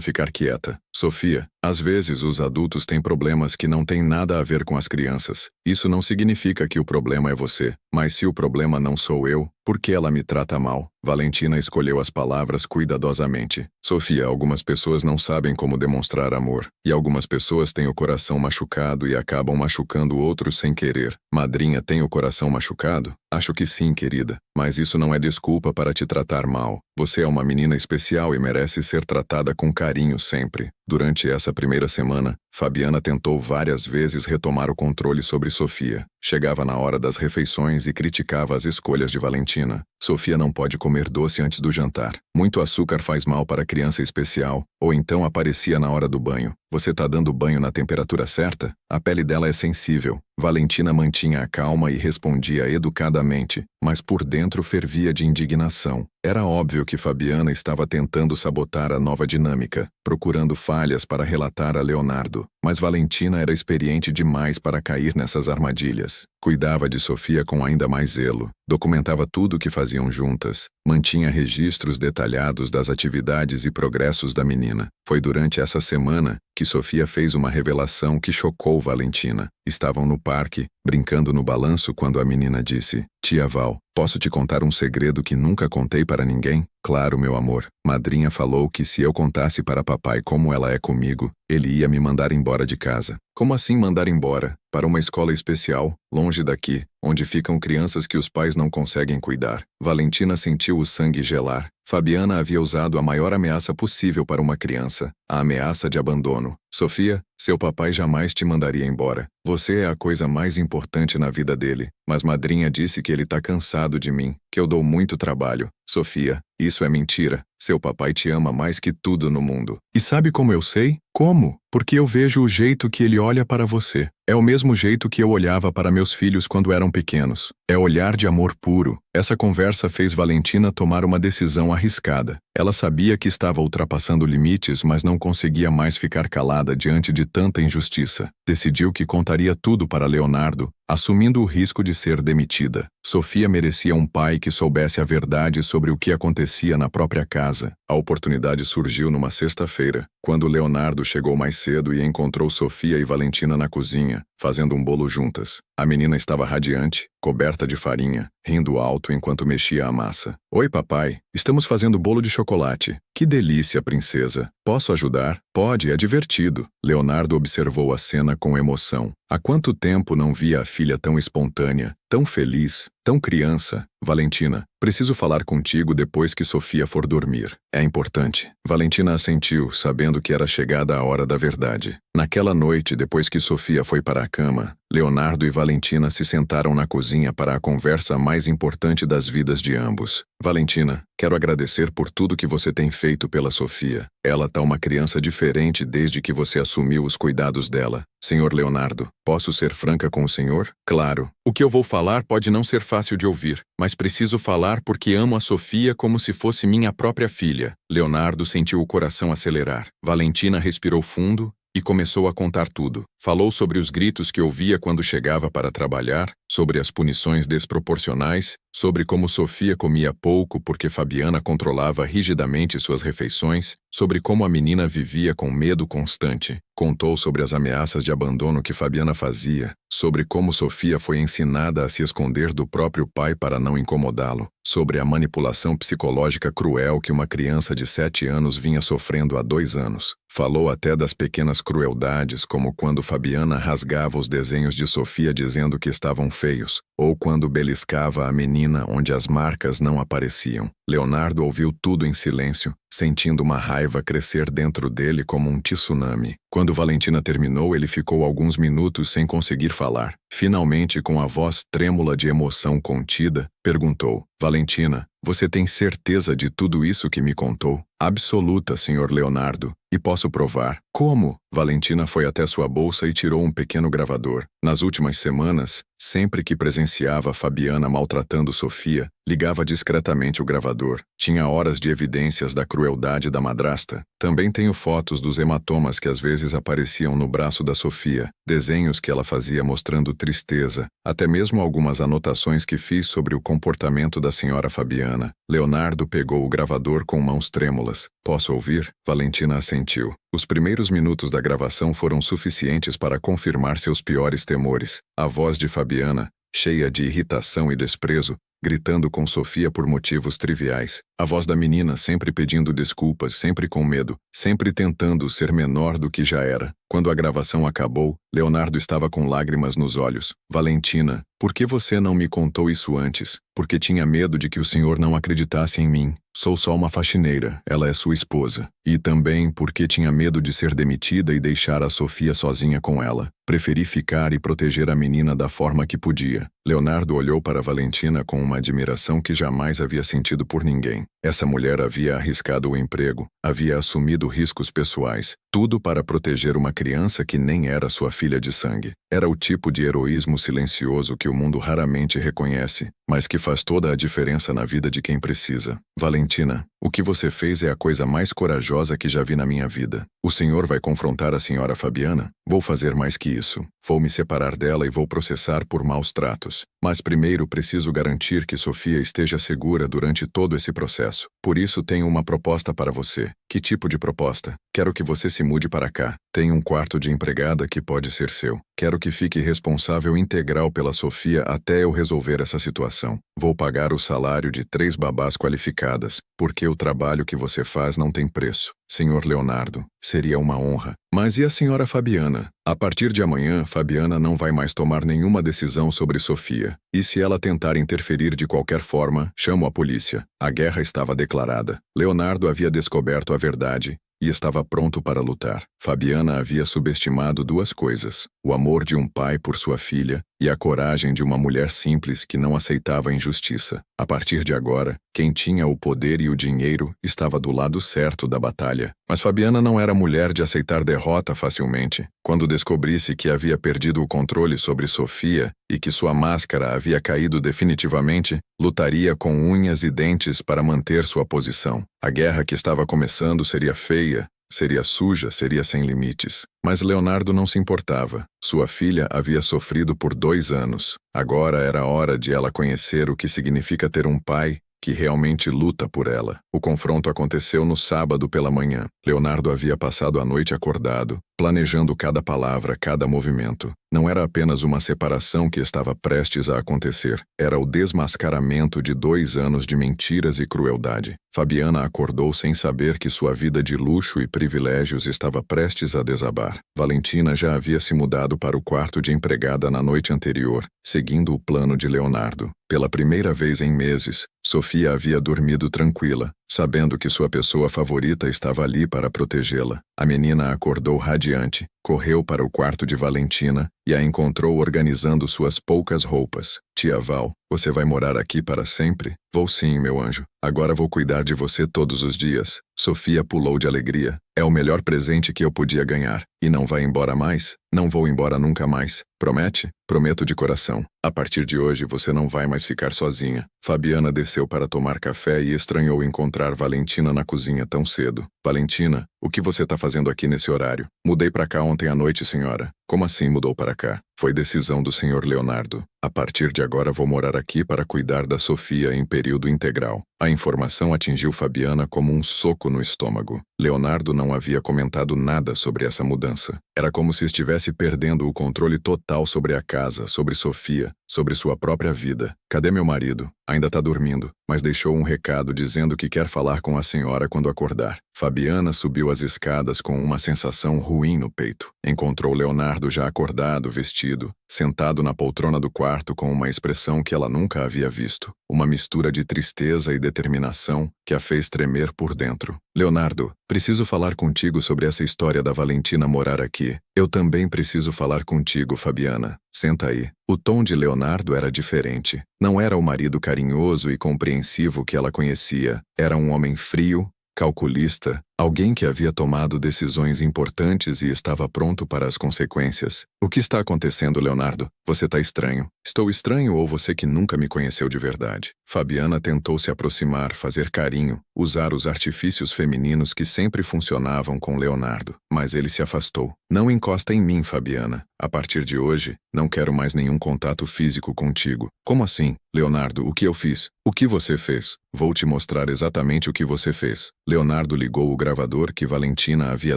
ficar quieta. Sofia, às vezes os adultos têm problemas que não têm nada a ver com as crianças. Isso não significa que o problema é você. Mas se o problema não sou eu, por que ela me trata mal? Valentina escolheu as palavras cuidadosamente. Sofia, algumas pessoas não sabem como demonstrar amor. E algumas pessoas têm o coração machucado e acabam machucando outros sem querer. Madrinha tem o coração machucado? Acho que sim, querida. Mas isso não é desculpa para te tratar mal. Você é uma menina especial e merece ser tratada com carinho sempre. Durante essa primeira semana, Fabiana tentou várias vezes retomar o controle sobre Sofia. Chegava na hora das refeições e criticava as escolhas de Valentina. Sofia não pode comer doce antes do jantar. Muito açúcar faz mal para criança especial. Ou então aparecia na hora do banho. Você tá dando banho na temperatura certa? A pele dela é sensível. Valentina mantinha a calma e respondia educadamente, mas por dentro fervia de indignação. Era óbvio que Fabiana estava tentando sabotar a nova dinâmica, procurando falhas para relatar a Leonardo. Mas Valentina era experiente demais para cair nessas armadilhas. Cuidava de Sofia com ainda mais zelo. Documentava tudo o que faziam juntas. Mantinha registros detalhados das atividades e progressos da menina. Foi durante essa semana que Sofia fez uma revelação que chocou Valentina. Estavam no parque, brincando no balanço quando a menina disse: Tia Val, posso te contar um segredo que nunca contei para ninguém? Claro, meu amor. Madrinha falou que se eu contasse para papai como ela é comigo, ele ia me mandar embora de casa. Como assim mandar embora? Para uma escola especial, longe daqui, onde ficam crianças que os pais não conseguem cuidar. Valentina sentiu o sangue gelar. Fabiana havia usado a maior ameaça possível para uma criança, a ameaça de abandono. Sofia, seu papai jamais te mandaria embora. Você é a coisa mais importante na vida dele. Mas madrinha disse que ele tá cansado de mim, que eu dou muito trabalho. Sofia, isso é mentira. Seu papai te ama mais que tudo no mundo. E sabe como eu sei? Como? Porque eu vejo o jeito que ele olha para você. É o mesmo jeito que eu olhava para meus filhos quando eram pequenos. É olhar de amor puro. Essa conversa fez Valentina tomar uma decisão arriscada. Ela sabia que estava ultrapassando limites, mas não conseguia mais ficar calada diante de tanta injustiça. Decidiu que contaria tudo para Leonardo, assumindo o risco de ser demitida. Sofia merecia um pai que soubesse a verdade sobre o que acontecia na própria casa. A oportunidade surgiu numa sexta-feira, quando Leonardo chegou mais cedo e encontrou Sofia e Valentina na cozinha, fazendo um bolo juntas. A menina estava radiante, coberta de farinha, rindo alto enquanto mexia a massa. Oi, papai. Estamos fazendo bolo de chocolate. Que delícia, princesa. Posso ajudar? Pode, é divertido. Leonardo observou a cena com emoção. Há quanto tempo não via a filha tão espontânea, tão feliz, tão criança? Valentina, preciso falar contigo depois que Sofia for dormir. É importante. Valentina assentiu, sabendo que era chegada a hora da verdade. Naquela noite, depois que Sofia foi para a cama, Leonardo e Valentina se sentaram na cozinha para a conversa mais importante das vidas de ambos. Valentina, quero agradecer por tudo que você tem feito pela Sofia. Ela tá uma criança diferente desde que você assumiu os cuidados dela. Senhor Leonardo, posso ser franca com o senhor? Claro. O que eu vou falar pode não ser fácil de ouvir, mas preciso falar porque amo a Sofia como se fosse minha própria filha. Leonardo sentiu o coração acelerar. Valentina respirou fundo e começou a contar tudo. Falou sobre os gritos que ouvia quando chegava para trabalhar, sobre as punições desproporcionais, sobre como Sofia comia pouco porque Fabiana controlava rigidamente suas refeições, sobre como a menina vivia com medo constante. Contou sobre as ameaças de abandono que Fabiana fazia, sobre como Sofia foi ensinada a se esconder do próprio pai para não incomodá-lo, sobre a manipulação psicológica cruel que uma criança de 7 anos vinha sofrendo há 2 anos. Falou até das pequenas crueldades, como quando Fabiana rasgava os desenhos de Sofia dizendo que estavam feios, ou quando beliscava a menina onde as marcas não apareciam. Leonardo ouviu tudo em silêncio, sentindo uma raiva crescer dentro dele como um tsunami. Quando Valentina terminou, ele ficou alguns minutos sem conseguir falar. Finalmente, com a voz trêmula de emoção contida, perguntou: Valentina, você tem certeza de tudo isso que me contou? Absoluta, Sr. Leonardo. E posso provar. Como? Valentina foi até sua bolsa e tirou um pequeno gravador. Nas últimas semanas, sempre que presenciava Fabiana maltratando Sofia, ligava discretamente o gravador. Tinha horas de evidências da crueldade da madrasta. Também tenho fotos dos hematomas que às vezes apareciam no braço da Sofia, desenhos que ela fazia mostrando tristeza, até mesmo algumas anotações que fiz sobre o comportamento da senhora Fabiana. Leonardo pegou o gravador com mãos trêmulas. Posso ouvir? Valentina assentiu. Os primeiros minutos da gravação foram suficientes para confirmar seus piores temores. A voz de Fabiana, cheia de irritação e desprezo, gritando com Sofia por motivos triviais. A voz da menina sempre pedindo desculpas, sempre com medo, sempre tentando ser menor do que já era. Quando a gravação acabou, Leonardo estava com lágrimas nos olhos. Valentina, por que você não me contou isso antes? Porque tinha medo de que o senhor não acreditasse em mim. Sou só uma faxineira, ela é sua esposa. E também porque tinha medo de ser demitida e deixar a Sofia sozinha com ela. Preferi ficar e proteger a menina da forma que podia. Leonardo olhou para Valentina com uma admiração que jamais havia sentido por ninguém. Essa mulher havia arriscado o emprego, havia assumido riscos pessoais, tudo para proteger uma criança que nem era sua filha de sangue. Era o tipo de heroísmo silencioso que o mundo raramente reconhece, mas que faz toda a diferença na vida de quem precisa. Valentina, o que você fez é a coisa mais corajosa que já vi na minha vida. O senhor vai confrontar a senhora Fabiana? Vou fazer mais que isso. Vou me separar dela e vou processar por maus tratos. Mas primeiro preciso garantir que Sofia esteja segura durante todo esse processo. Por isso tenho uma proposta para você. Que tipo de proposta? Quero que você se mude para cá. Tenho um quarto de empregada que pode ser seu. Quero que fique responsável integral pela Sofia até eu resolver essa situação. Vou pagar o salário de 3 babás qualificadas, porque o trabalho que você faz não tem preço. Senhor Leonardo, seria uma honra. Mas e a senhora Fabiana? A partir de amanhã, Fabiana não vai mais tomar nenhuma decisão sobre Sofia. E se ela tentar interferir de qualquer forma, chamo a polícia. A guerra estava declarada. Leonardo havia descoberto a verdade e estava pronto para lutar. Fabiana havia subestimado 2 coisas: o amor de um pai por sua filha e a coragem de uma mulher simples que não aceitava a injustiça. A partir de agora, quem tinha o poder e o dinheiro estava do lado certo da batalha. Mas Fabiana não era mulher de aceitar derrota facilmente. Quando descobrisse que havia perdido o controle sobre Sofia e que sua máscara havia caído definitivamente, lutaria com unhas e dentes para manter sua posição. A guerra que estava começando seria feia, seria suja, seria sem limites. Mas Leonardo não se importava. Sua filha havia sofrido por 2 anos. Agora era hora de ela conhecer o que significa ter um pai que realmente luta por ela. O confronto aconteceu no sábado pela manhã. Leonardo havia passado a noite acordado, planejando cada palavra, cada movimento. Não era apenas uma separação que estava prestes a acontecer. Era o desmascaramento de 2 anos de mentiras e crueldade. Fabiana acordou sem saber que sua vida de luxo e privilégios estava prestes a desabar. Valentina já havia se mudado para o quarto de empregada na noite anterior, seguindo o plano de Leonardo. Pela primeira vez em meses, Sofia havia dormido tranquila, sabendo que sua pessoa favorita estava ali para protegê-la. A menina acordou radiante, correu para o quarto de Valentina e a encontrou organizando suas poucas roupas. Tia Val, você vai morar aqui para sempre? Vou sim, meu anjo. Agora vou cuidar de você todos os dias. Sofia pulou de alegria. É o melhor presente que eu podia ganhar. E não vai embora mais? Não vou embora nunca mais. Promete? Prometo de coração. A partir de hoje você não vai mais ficar sozinha. Fabiana desceu para tomar café e estranhou encontrar Valentina na cozinha tão cedo. Valentina, O que você tá fazendo aqui nesse horário? Mudei pra cá ontem à noite, senhora. Como assim mudou para cá? Foi decisão do senhor Leonardo. A partir de agora vou morar aqui para cuidar da Sofia em período integral. A informação atingiu Fabiana como um soco no estômago. Leonardo não havia comentado nada sobre essa mudança. Era como se estivesse perdendo o controle total sobre a casa, sobre Sofia, sobre sua própria vida. Cadê meu marido? Ainda tá dormindo, mas deixou um recado dizendo que quer falar com a senhora quando acordar. Fabiana subiu as escadas com uma sensação ruim no peito. Encontrou Leonardo já acordado, vestido, sentado na poltrona do quarto com uma expressão que ela nunca havia visto. Uma mistura de tristeza e determinação que a fez tremer por dentro. Leonardo, preciso falar contigo sobre essa história da Valentina morar aqui. Eu também preciso falar contigo, Fabiana. Senta aí. O tom de Leonardo era diferente. Não era o marido carinhoso e compreensivo que ela conhecia. Era um homem frio, calculista, alguém que havia tomado decisões importantes e estava pronto para as consequências. O que está acontecendo, Leonardo? Você tá estranho. Estou estranho ou você que nunca me conheceu de verdade? Fabiana tentou se aproximar, fazer carinho, usar os artifícios femininos que sempre funcionavam com Leonardo, mas ele se afastou. Não encosta em mim, Fabiana. A partir de hoje, não quero mais nenhum contato físico contigo. Como assim? Leonardo, o que eu fiz? O que você fez? Vou te mostrar exatamente o que você fez. Leonardo ligou o gravador que Valentina havia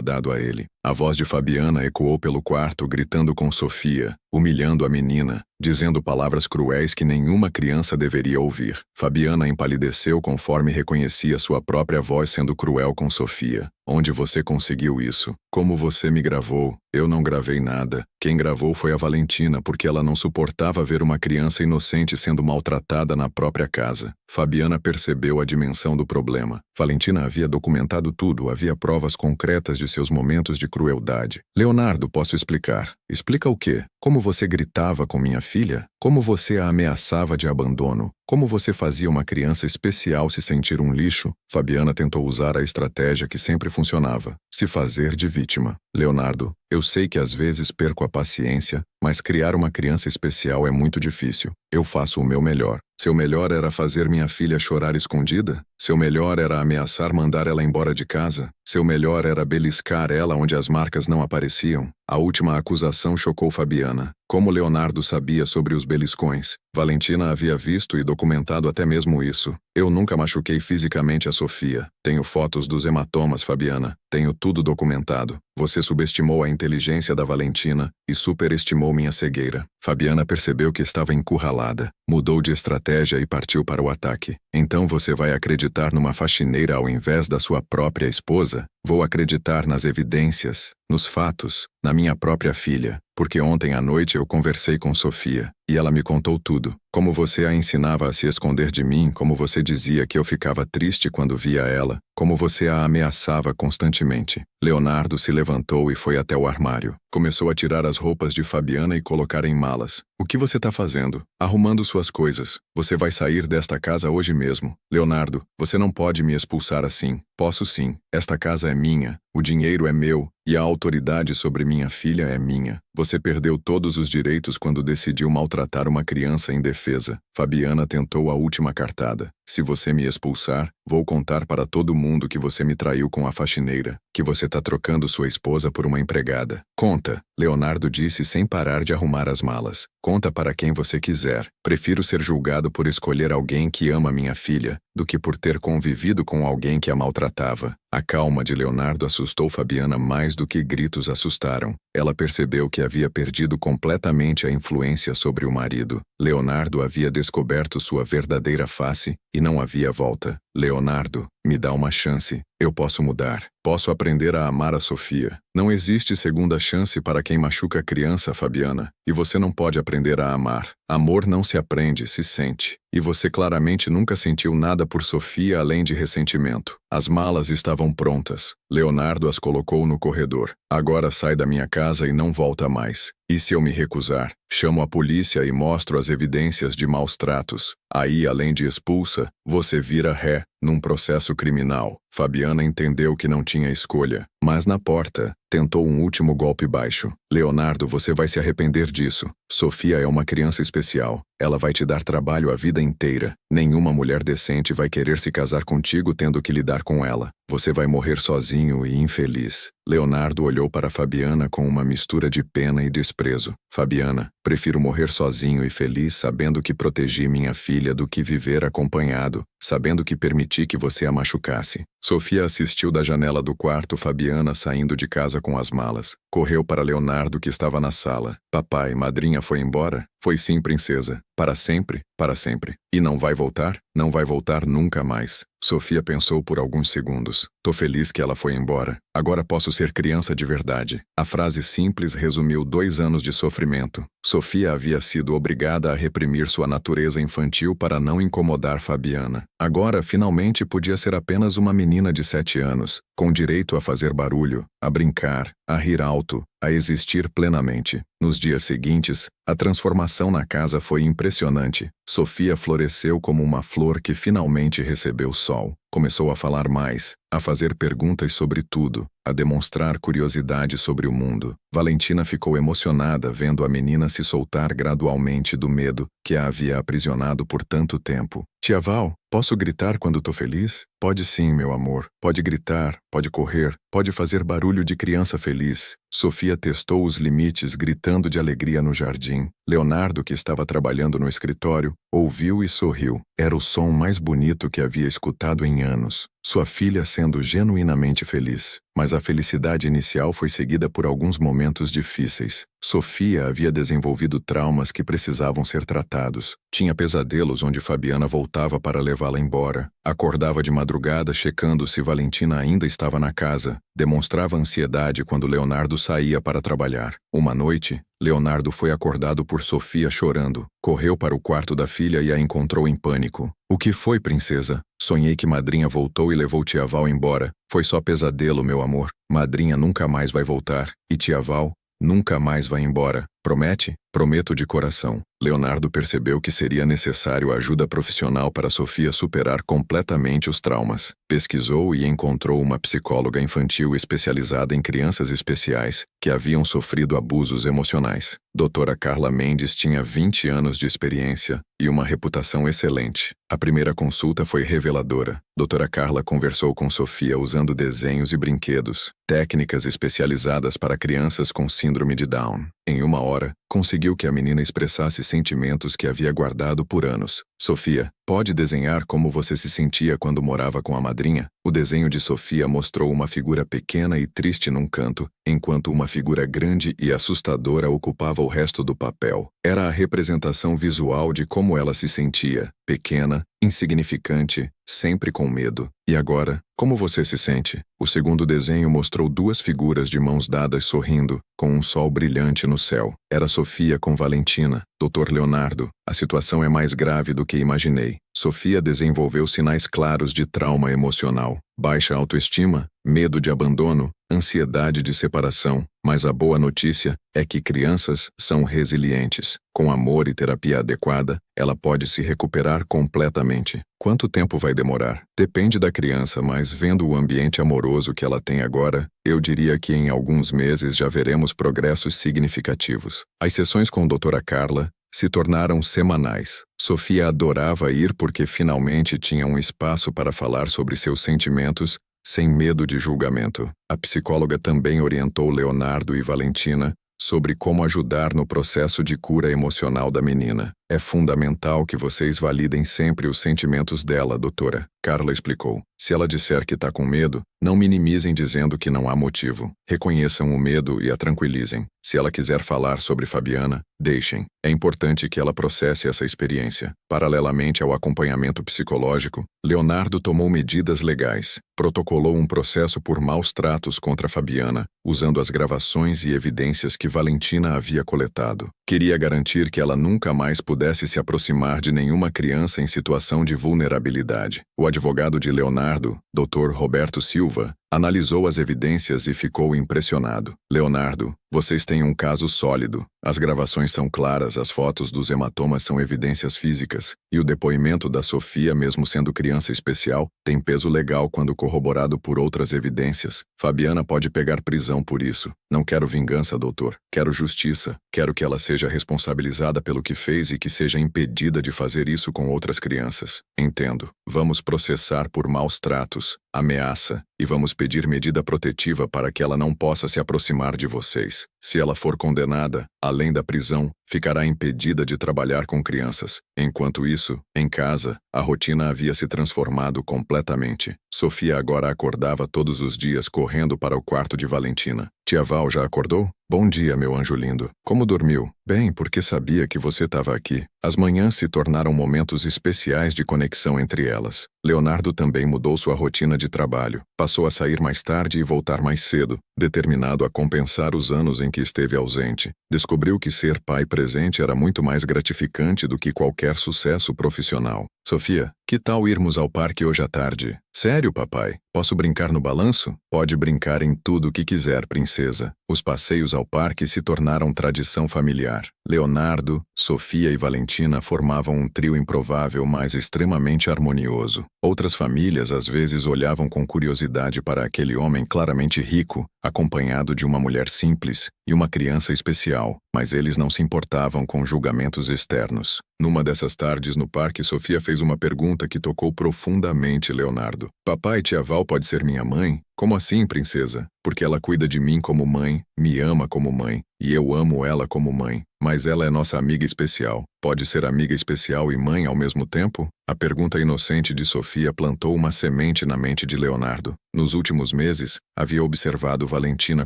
dado a ele. A voz de Fabiana ecoou pelo quarto, gritando com Sofia, humilhando a menina, dizendo palavras cruéis que nenhuma criança deveria ouvir. Fabiana empalideceu conforme reconhecia sua própria voz sendo cruel com Sofia. Onde você conseguiu isso? Como você me gravou? Eu não gravei nada. Quem gravou foi a Valentina, porque ela não suportava ver uma criança inocente sendo maltratada na própria casa. Fabiana percebeu a dimensão do problema. Valentina havia documentado tudo, havia provas concretas de seus momentos de crueldade. Leonardo, posso explicar. Explica o quê? Como você gritava com minha filha? Como você a ameaçava de abandono? Como você fazia uma criança especial se sentir um lixo? Fabiana tentou usar a estratégia que sempre funcionava, se fazer de vítima. Leonardo, eu sei que às vezes perco a paciência, mas criar uma criança especial é muito difícil. Eu faço o meu melhor. Seu melhor era fazer minha filha chorar escondida? Seu melhor era ameaçar mandar ela embora de casa? Seu melhor era beliscar ela onde as marcas não apareciam? A última acusação chocou Fabiana. Como Leonardo sabia sobre os beliscões? Valentina havia visto e documentado até mesmo isso. Eu nunca machuquei fisicamente a Sofia. Tenho fotos dos hematomas, Fabiana. Tenho tudo documentado. Você subestimou a inteligência da Valentina e superestimou minha cegueira. Fabiana percebeu que estava encurralada. Mudou de estratégia e partiu para o ataque. Então você vai acreditar numa faxineira ao invés da sua própria esposa? Vou acreditar nas evidências, nos fatos, na minha própria filha. Porque ontem à noite eu conversei com Sofia, e ela me contou tudo. Como você a ensinava a se esconder de mim, como você dizia que eu ficava triste quando via ela, como você a ameaçava constantemente. Leonardo se levantou e foi até o armário. Começou a tirar as roupas de Fabiana e colocar em malas. O que você tá fazendo? Arrumando suas coisas. Você vai sair desta casa hoje mesmo. Leonardo, você não pode me expulsar assim. Posso sim. Esta casa é minha. O dinheiro é meu. E a autoridade sobre minha filha é minha. Você perdeu todos os direitos quando decidiu maltratar uma criança indefesa. Fabiana tentou a última cartada. Se você me expulsar, vou contar para todo mundo que você me traiu com a faxineira, que você tá trocando sua esposa por uma empregada. Conta, Leonardo disse sem parar de arrumar as malas. Conta para quem você quiser. Prefiro ser julgado por escolher alguém que ama minha filha, do que por ter convivido com alguém que a maltratava. A calma de Leonardo assustou Fabiana mais do que gritos assustaram. Ela percebeu que havia perdido completamente a influência sobre o marido. Leonardo havia descoberto sua verdadeira face e não havia volta. Leonardo, me dá uma chance. Eu posso mudar. Posso aprender a amar a Sofia. Não existe segunda chance para quem machuca a criança, Fabiana. E você não pode aprender a amar. Amor não se aprende, se sente. E você claramente nunca sentiu nada por Sofia além de ressentimento. As malas estavam prontas. Leonardo as colocou no corredor. Agora sai da minha casa e não volta mais. E se eu me recusar? Chamo a polícia e mostro as evidências de maus tratos. Aí, além de expulsa, você vira ré. Num processo criminal, Fabiana entendeu que não tinha escolha, mas na porta, tentou um último golpe baixo. Leonardo, você vai se arrepender disso. Sofia é uma criança especial. Ela vai te dar trabalho a vida inteira. Nenhuma mulher decente vai querer se casar contigo tendo que lidar com ela. Você vai morrer sozinho e infeliz. Leonardo olhou para Fabiana com uma mistura de pena e desprezo. Fabiana, prefiro morrer sozinho e feliz sabendo que protegi minha filha do que viver acompanhado, sabendo que permiti que você a machucasse. Sofia assistiu da janela do quarto Fabiana saindo de casa com as malas. Correu para Leonardo que estava na sala. Papai, madrinha foi embora? Foi sim, princesa. Para sempre? Para sempre. E não vai voltar? Não vai voltar nunca mais. Sofia pensou por alguns segundos. Tô feliz que ela foi embora. Agora posso ser criança de verdade. A frase simples resumiu 2 anos de sofrimento. Sofia havia sido obrigada a reprimir sua natureza infantil para não incomodar Fabiana. Agora, finalmente, podia ser apenas uma menina de 7 anos, com direito a fazer barulho, a brincar, a rir alto, a existir plenamente. Nos dias seguintes, a transformação na casa foi impressionante. Sofia floresceu como uma flor que finalmente recebeu sol. Começou a falar mais, a fazer perguntas sobre tudo, a demonstrar curiosidade sobre o mundo. Valentina ficou emocionada vendo a menina se soltar gradualmente do medo que a havia aprisionado por tanto tempo. Tia Val, posso gritar quando tô feliz? Pode sim, meu amor. Pode gritar, pode correr, pode fazer barulho de criança feliz. Sofia testou os limites gritando de alegria no jardim. Leonardo, que estava trabalhando no escritório, ouviu e sorriu. Era o som mais bonito que havia escutado em anos. Sua filha sendo genuinamente feliz. Mas a felicidade inicial foi seguida por alguns momentos difíceis. Sofia havia desenvolvido traumas que precisavam ser tratados. Tinha pesadelos onde Fabiana voltava para levá-la embora. Acordava de madrugada checando se Valentina ainda estava na casa. Demonstrava ansiedade quando Leonardo saía para trabalhar. Uma noite, Leonardo foi acordado por Sofia chorando. Correu para o quarto da filha e a encontrou em pânico. O que foi, princesa? Sonhei que madrinha voltou e levou tia Val embora. Foi só pesadelo, meu amor. Madrinha nunca mais vai voltar. E tia Val nunca mais vai embora. Promete? Prometo de coração. Leonardo percebeu que seria necessário ajuda profissional para Sofia superar completamente os traumas. Pesquisou e encontrou uma psicóloga infantil especializada em crianças especiais que haviam sofrido abusos emocionais. Doutora Carla Mendes tinha 20 anos de experiência e uma reputação excelente. A primeira consulta foi reveladora. Doutora Carla conversou com Sofia usando desenhos e brinquedos, técnicas especializadas para crianças com síndrome de Down. Em 1 hora, conseguiu que a menina expressasse sentimentos que havia guardado por anos. Sofia, pode desenhar como você se sentia quando morava com a madrinha? O desenho de Sofia mostrou uma figura pequena e triste num canto, enquanto uma figura grande e assustadora ocupava o resto do papel. Era a representação visual de como ela se sentia, pequena, insignificante, sempre com medo. E agora, como você se sente? O segundo desenho mostrou 2 figuras de mãos dadas sorrindo, com um sol brilhante no céu. Era Sofia com Valentina. Dr. Leonardo, a situação é mais grave do que imaginei. Sofia desenvolveu sinais claros de trauma emocional, baixa autoestima, medo de abandono, ansiedade de separação. Mas a boa notícia é que crianças são resilientes. Com amor e terapia adequada, ela pode se recuperar completamente. Quanto tempo vai demorar? Depende da criança, mas vendo o ambiente amoroso que ela tem agora, eu diria que em alguns meses já veremos progressos significativos. As sessões com a doutora Carla se tornaram semanais. Sofia adorava ir porque finalmente tinha um espaço para falar sobre seus sentimentos sem medo de julgamento. A psicóloga também orientou Leonardo e Valentina sobre como ajudar no processo de cura emocional da menina. É fundamental que vocês validem sempre os sentimentos dela, doutora. Carla explicou. Se ela disser que está com medo, não minimizem dizendo que não há motivo. Reconheçam o medo e a tranquilizem. Se ela quiser falar sobre Fabiana, deixem. É importante que ela processe essa experiência. Paralelamente ao acompanhamento psicológico, Leonardo tomou medidas legais. Protocolou um processo por maus tratos contra Fabiana, usando as gravações e evidências que Valentina havia coletado. Queria garantir que ela nunca mais pudesse se aproximar de nenhuma criança em situação de vulnerabilidade. O advogado de Leonardo, Dr. Roberto Silva, Analisou as evidências e ficou impressionado. Leonardo, vocês têm um caso sólido. As gravações são claras, as fotos dos hematomas são evidências físicas, e o depoimento da Sofia, mesmo sendo criança especial, tem peso legal quando corroborado por outras evidências. Fabiana pode pegar prisão por isso. Não quero vingança, doutor. Quero justiça. Quero que ela seja responsabilizada pelo que fez e que seja impedida de fazer isso com outras crianças. Entendo. Vamos processar por maus tratos, ameaça, e vamos pedir medida protetiva para que ela não possa se aproximar de vocês. Se ela for condenada, além da prisão, ficará impedida de trabalhar com crianças. Enquanto isso, em casa, a rotina havia se transformado completamente. Sofia agora acordava todos os dias correndo para o quarto de Valentina. Tia Val já acordou? Bom dia, meu anjo lindo. Como dormiu? Bem, porque sabia que você estava aqui. As manhãs se tornaram momentos especiais de conexão entre elas. Leonardo também mudou sua rotina de trabalho. Passou a sair mais tarde e voltar mais cedo, determinado a compensar os anos em que esteve ausente. Descobriu que ser pai presente era muito mais gratificante do que qualquer sucesso profissional. Sofia, que tal irmos ao parque hoje à tarde? Sério, papai? Posso brincar no balanço? Pode brincar em tudo o que quiser, princesa. Os passeios ao parque se tornaram tradição familiar. Leonardo, Sofia e Valentina formavam um trio improvável, mas extremamente harmonioso. Outras famílias às vezes olhavam com curiosidade para aquele homem claramente rico, acompanhado de uma mulher simples e uma criança especial, mas eles não se importavam com julgamentos externos. Numa dessas tardes no parque, Sofia fez uma pergunta que tocou profundamente Leonardo. Papai, tia Val pode ser minha mãe? Como assim, princesa? Porque ela cuida de mim como mãe, me ama como mãe, e eu amo ela como mãe. Mas ela é nossa amiga especial. Pode ser amiga especial e mãe ao mesmo tempo? A pergunta inocente de Sofia plantou uma semente na mente de Leonardo. Nos últimos meses, havia observado Valentina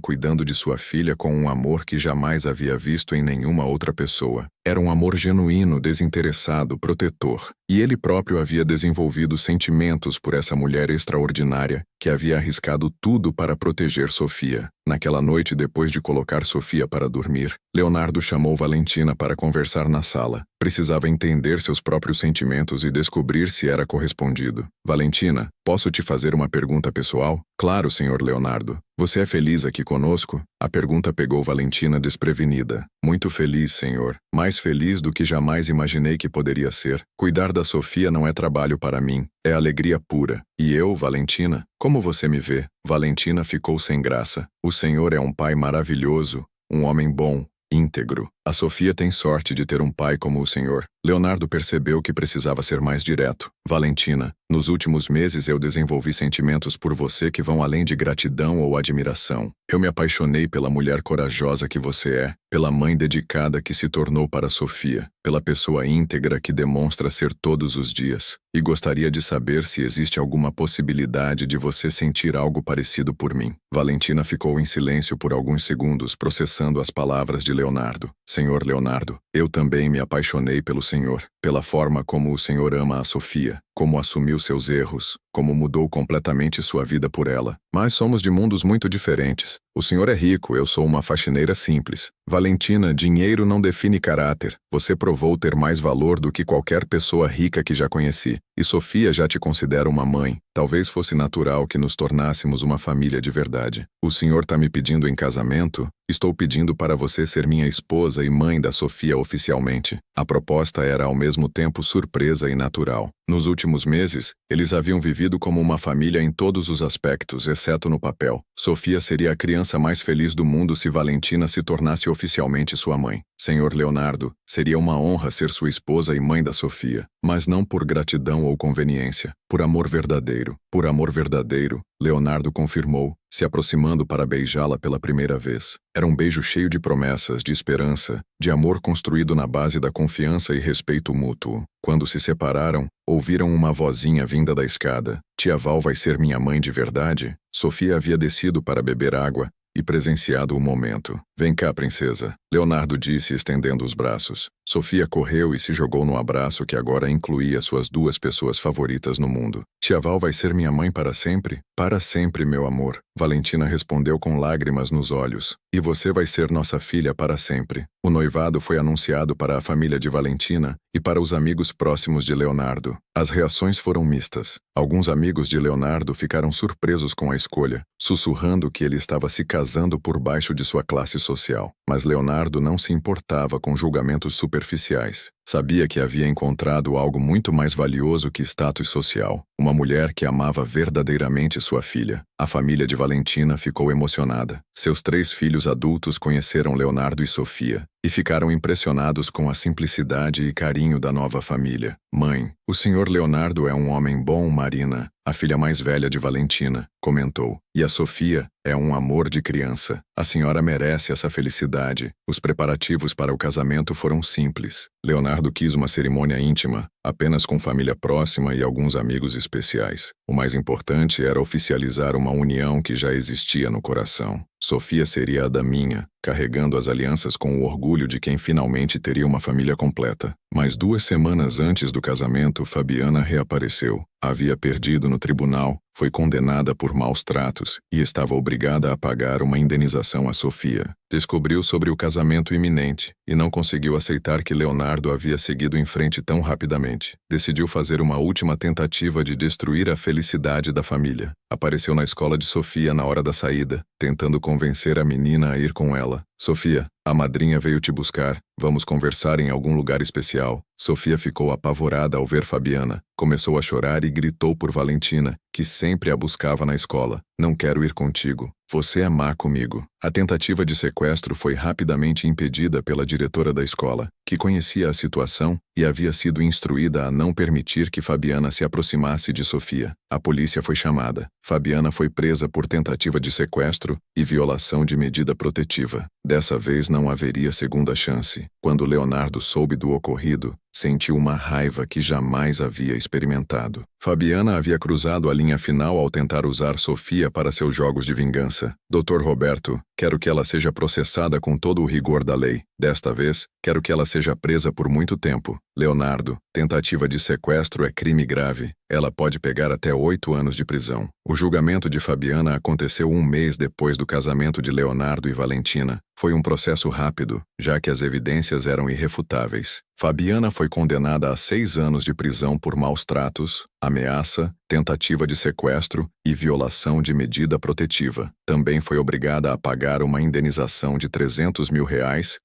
cuidando de sua filha com um amor que jamais havia visto em nenhuma outra pessoa. Era um amor genuíno, desinteressado, protetor. E ele próprio havia desenvolvido sentimentos por essa mulher extraordinária, que havia arriscado tudo para proteger Sofia. Naquela noite, depois de colocar Sofia para dormir, Leonardo chamou Valentina para conversar na sala. Precisava entender seus próprios sentimentos e descobrir se era correspondido. Valentina, posso te fazer uma pergunta pessoal? Claro, senhor Leonardo. Você é feliz aqui conosco? A pergunta pegou Valentina desprevenida. Muito feliz, senhor. Mais feliz do que jamais imaginei que poderia ser. Cuidar da Sofia não é trabalho para mim. É alegria pura. E eu, Valentina? Como você me vê? Valentina ficou sem graça. O senhor é um pai maravilhoso, um homem bom, íntegro. A Sofia tem sorte de ter um pai como o senhor. Leonardo percebeu que precisava ser mais direto. Valentina, nos últimos meses eu desenvolvi sentimentos por você que vão além de gratidão ou admiração. Eu me apaixonei pela mulher corajosa que você é, pela mãe dedicada que se tornou para Sofia, pela pessoa íntegra que demonstra ser todos os dias. E gostaria de saber se existe alguma possibilidade de você sentir algo parecido por mim. Valentina ficou em silêncio por alguns segundos, processando as palavras de Leonardo. Senhor Leonardo, eu também me apaixonei pelo senhor, pela forma como o senhor ama a Sofia, como assumiu seus erros, como mudou completamente sua vida por ela. Mas somos de mundos muito diferentes. O senhor é rico, eu sou uma faxineira simples. Valentina, dinheiro não define caráter. Você provou ter mais valor do que qualquer pessoa rica que já conheci. E Sofia já te considera uma mãe. Talvez fosse natural que nos tornássemos uma família de verdade. O senhor está me pedindo em casamento? Estou pedindo para você ser minha esposa e mãe da Sofia oficialmente. A proposta era ao mesmo tempo surpresa e natural. Nos últimos meses, eles haviam vivido como uma família em todos os aspectos, exceto no papel. Sofia seria a criança mais feliz do mundo se Valentina se tornasse oficialmente sua mãe. Senhor Leonardo, seria uma honra ser sua esposa e mãe da Sofia, mas não por gratidão ou conveniência, por amor verdadeiro. Por amor verdadeiro, Leonardo confirmou, se aproximando para beijá-la pela primeira vez. Era um beijo cheio de promessas, de esperança, de amor construído na base da confiança e respeito mútuo. Quando se separaram, ouviram uma vozinha vinda da escada. Tia Val vai ser minha mãe de verdade? Sofia havia descido para beber água e presenciado o momento. Vem cá, princesa. Leonardo disse, estendendo os braços. Sofia correu e se jogou no abraço que agora incluía suas duas pessoas favoritas no mundo. Tia Val vai ser minha mãe para sempre? Para sempre, meu amor. Valentina respondeu com lágrimas nos olhos. E você vai ser nossa filha para sempre. O noivado foi anunciado para a família de Valentina e para os amigos próximos de Leonardo. As reações foram mistas. Alguns amigos de Leonardo ficaram surpresos com a escolha, sussurrando que ele estava se casando por baixo de sua classe social. Mas Leonardo não se importava com julgamentos superficiais. Sabia que havia encontrado algo muito mais valioso que status social. Uma mulher que amava verdadeiramente sua filha. A família de Valentina ficou emocionada. Seus 3 filhos adultos conheceram Leonardo e Sofia e ficaram impressionados com a simplicidade e carinho da nova família. Mãe, o senhor Leonardo é um homem bom, Marina, a filha mais velha de Valentina, comentou. E a Sofia é um amor de criança. A senhora merece essa felicidade. Os preparativos para o casamento foram simples. Leonardo quis uma cerimônia íntima, apenas com família próxima e alguns amigos especiais. O mais importante era oficializar uma união que já existia no coração. Sofia seria a daminha, carregando as alianças com o orgulho de quem finalmente teria uma família completa. Mas 2 semanas antes do casamento, Fabiana reapareceu. Havia perdido no tribunal, foi condenada por maus tratos e estava obrigada a pagar uma indenização a Sofia. Descobriu sobre o casamento iminente e não conseguiu aceitar que Leonardo havia seguido em frente tão rapidamente. Decidiu fazer uma última tentativa de destruir a felicidade da família. Apareceu na escola de Sofia na hora da saída, tentando convencer a menina a ir com ela. Sofia, a madrinha veio te buscar. Vamos conversar em algum lugar especial. Sofia ficou apavorada ao ver Fabiana. Começou a chorar e gritou por Valentina, que sempre a buscava na escola. Não quero ir contigo. Você é má comigo. A tentativa de sequestro foi rapidamente impedida pela diretora da escola, que conhecia a situação e havia sido instruída a não permitir que Fabiana se aproximasse de Sofia. A polícia foi chamada. Fabiana foi presa por tentativa de sequestro e violação de medida protetiva. Dessa vez não haveria segunda chance. Quando Leonardo soube do ocorrido, sentiu uma raiva que jamais havia experimentado. Fabiana havia cruzado a linha final ao tentar usar Sofia para seus jogos de vingança. Dr. Roberto, quero que ela seja processada com todo o rigor da lei. Desta vez, quero que ela seja presa por muito tempo. Leonardo, tentativa de sequestro é crime grave. Ela pode pegar até 8 anos de prisão. O julgamento de Fabiana aconteceu 1 mês depois do casamento de Leonardo e Valentina. Foi um processo rápido, já que as evidências eram irrefutáveis. Fabiana foi condenada a 6 anos de prisão por maus tratos, ameaça, tentativa de sequestro e violação de medida protetiva. Também foi obrigada a pagar uma indenização de R$300 mil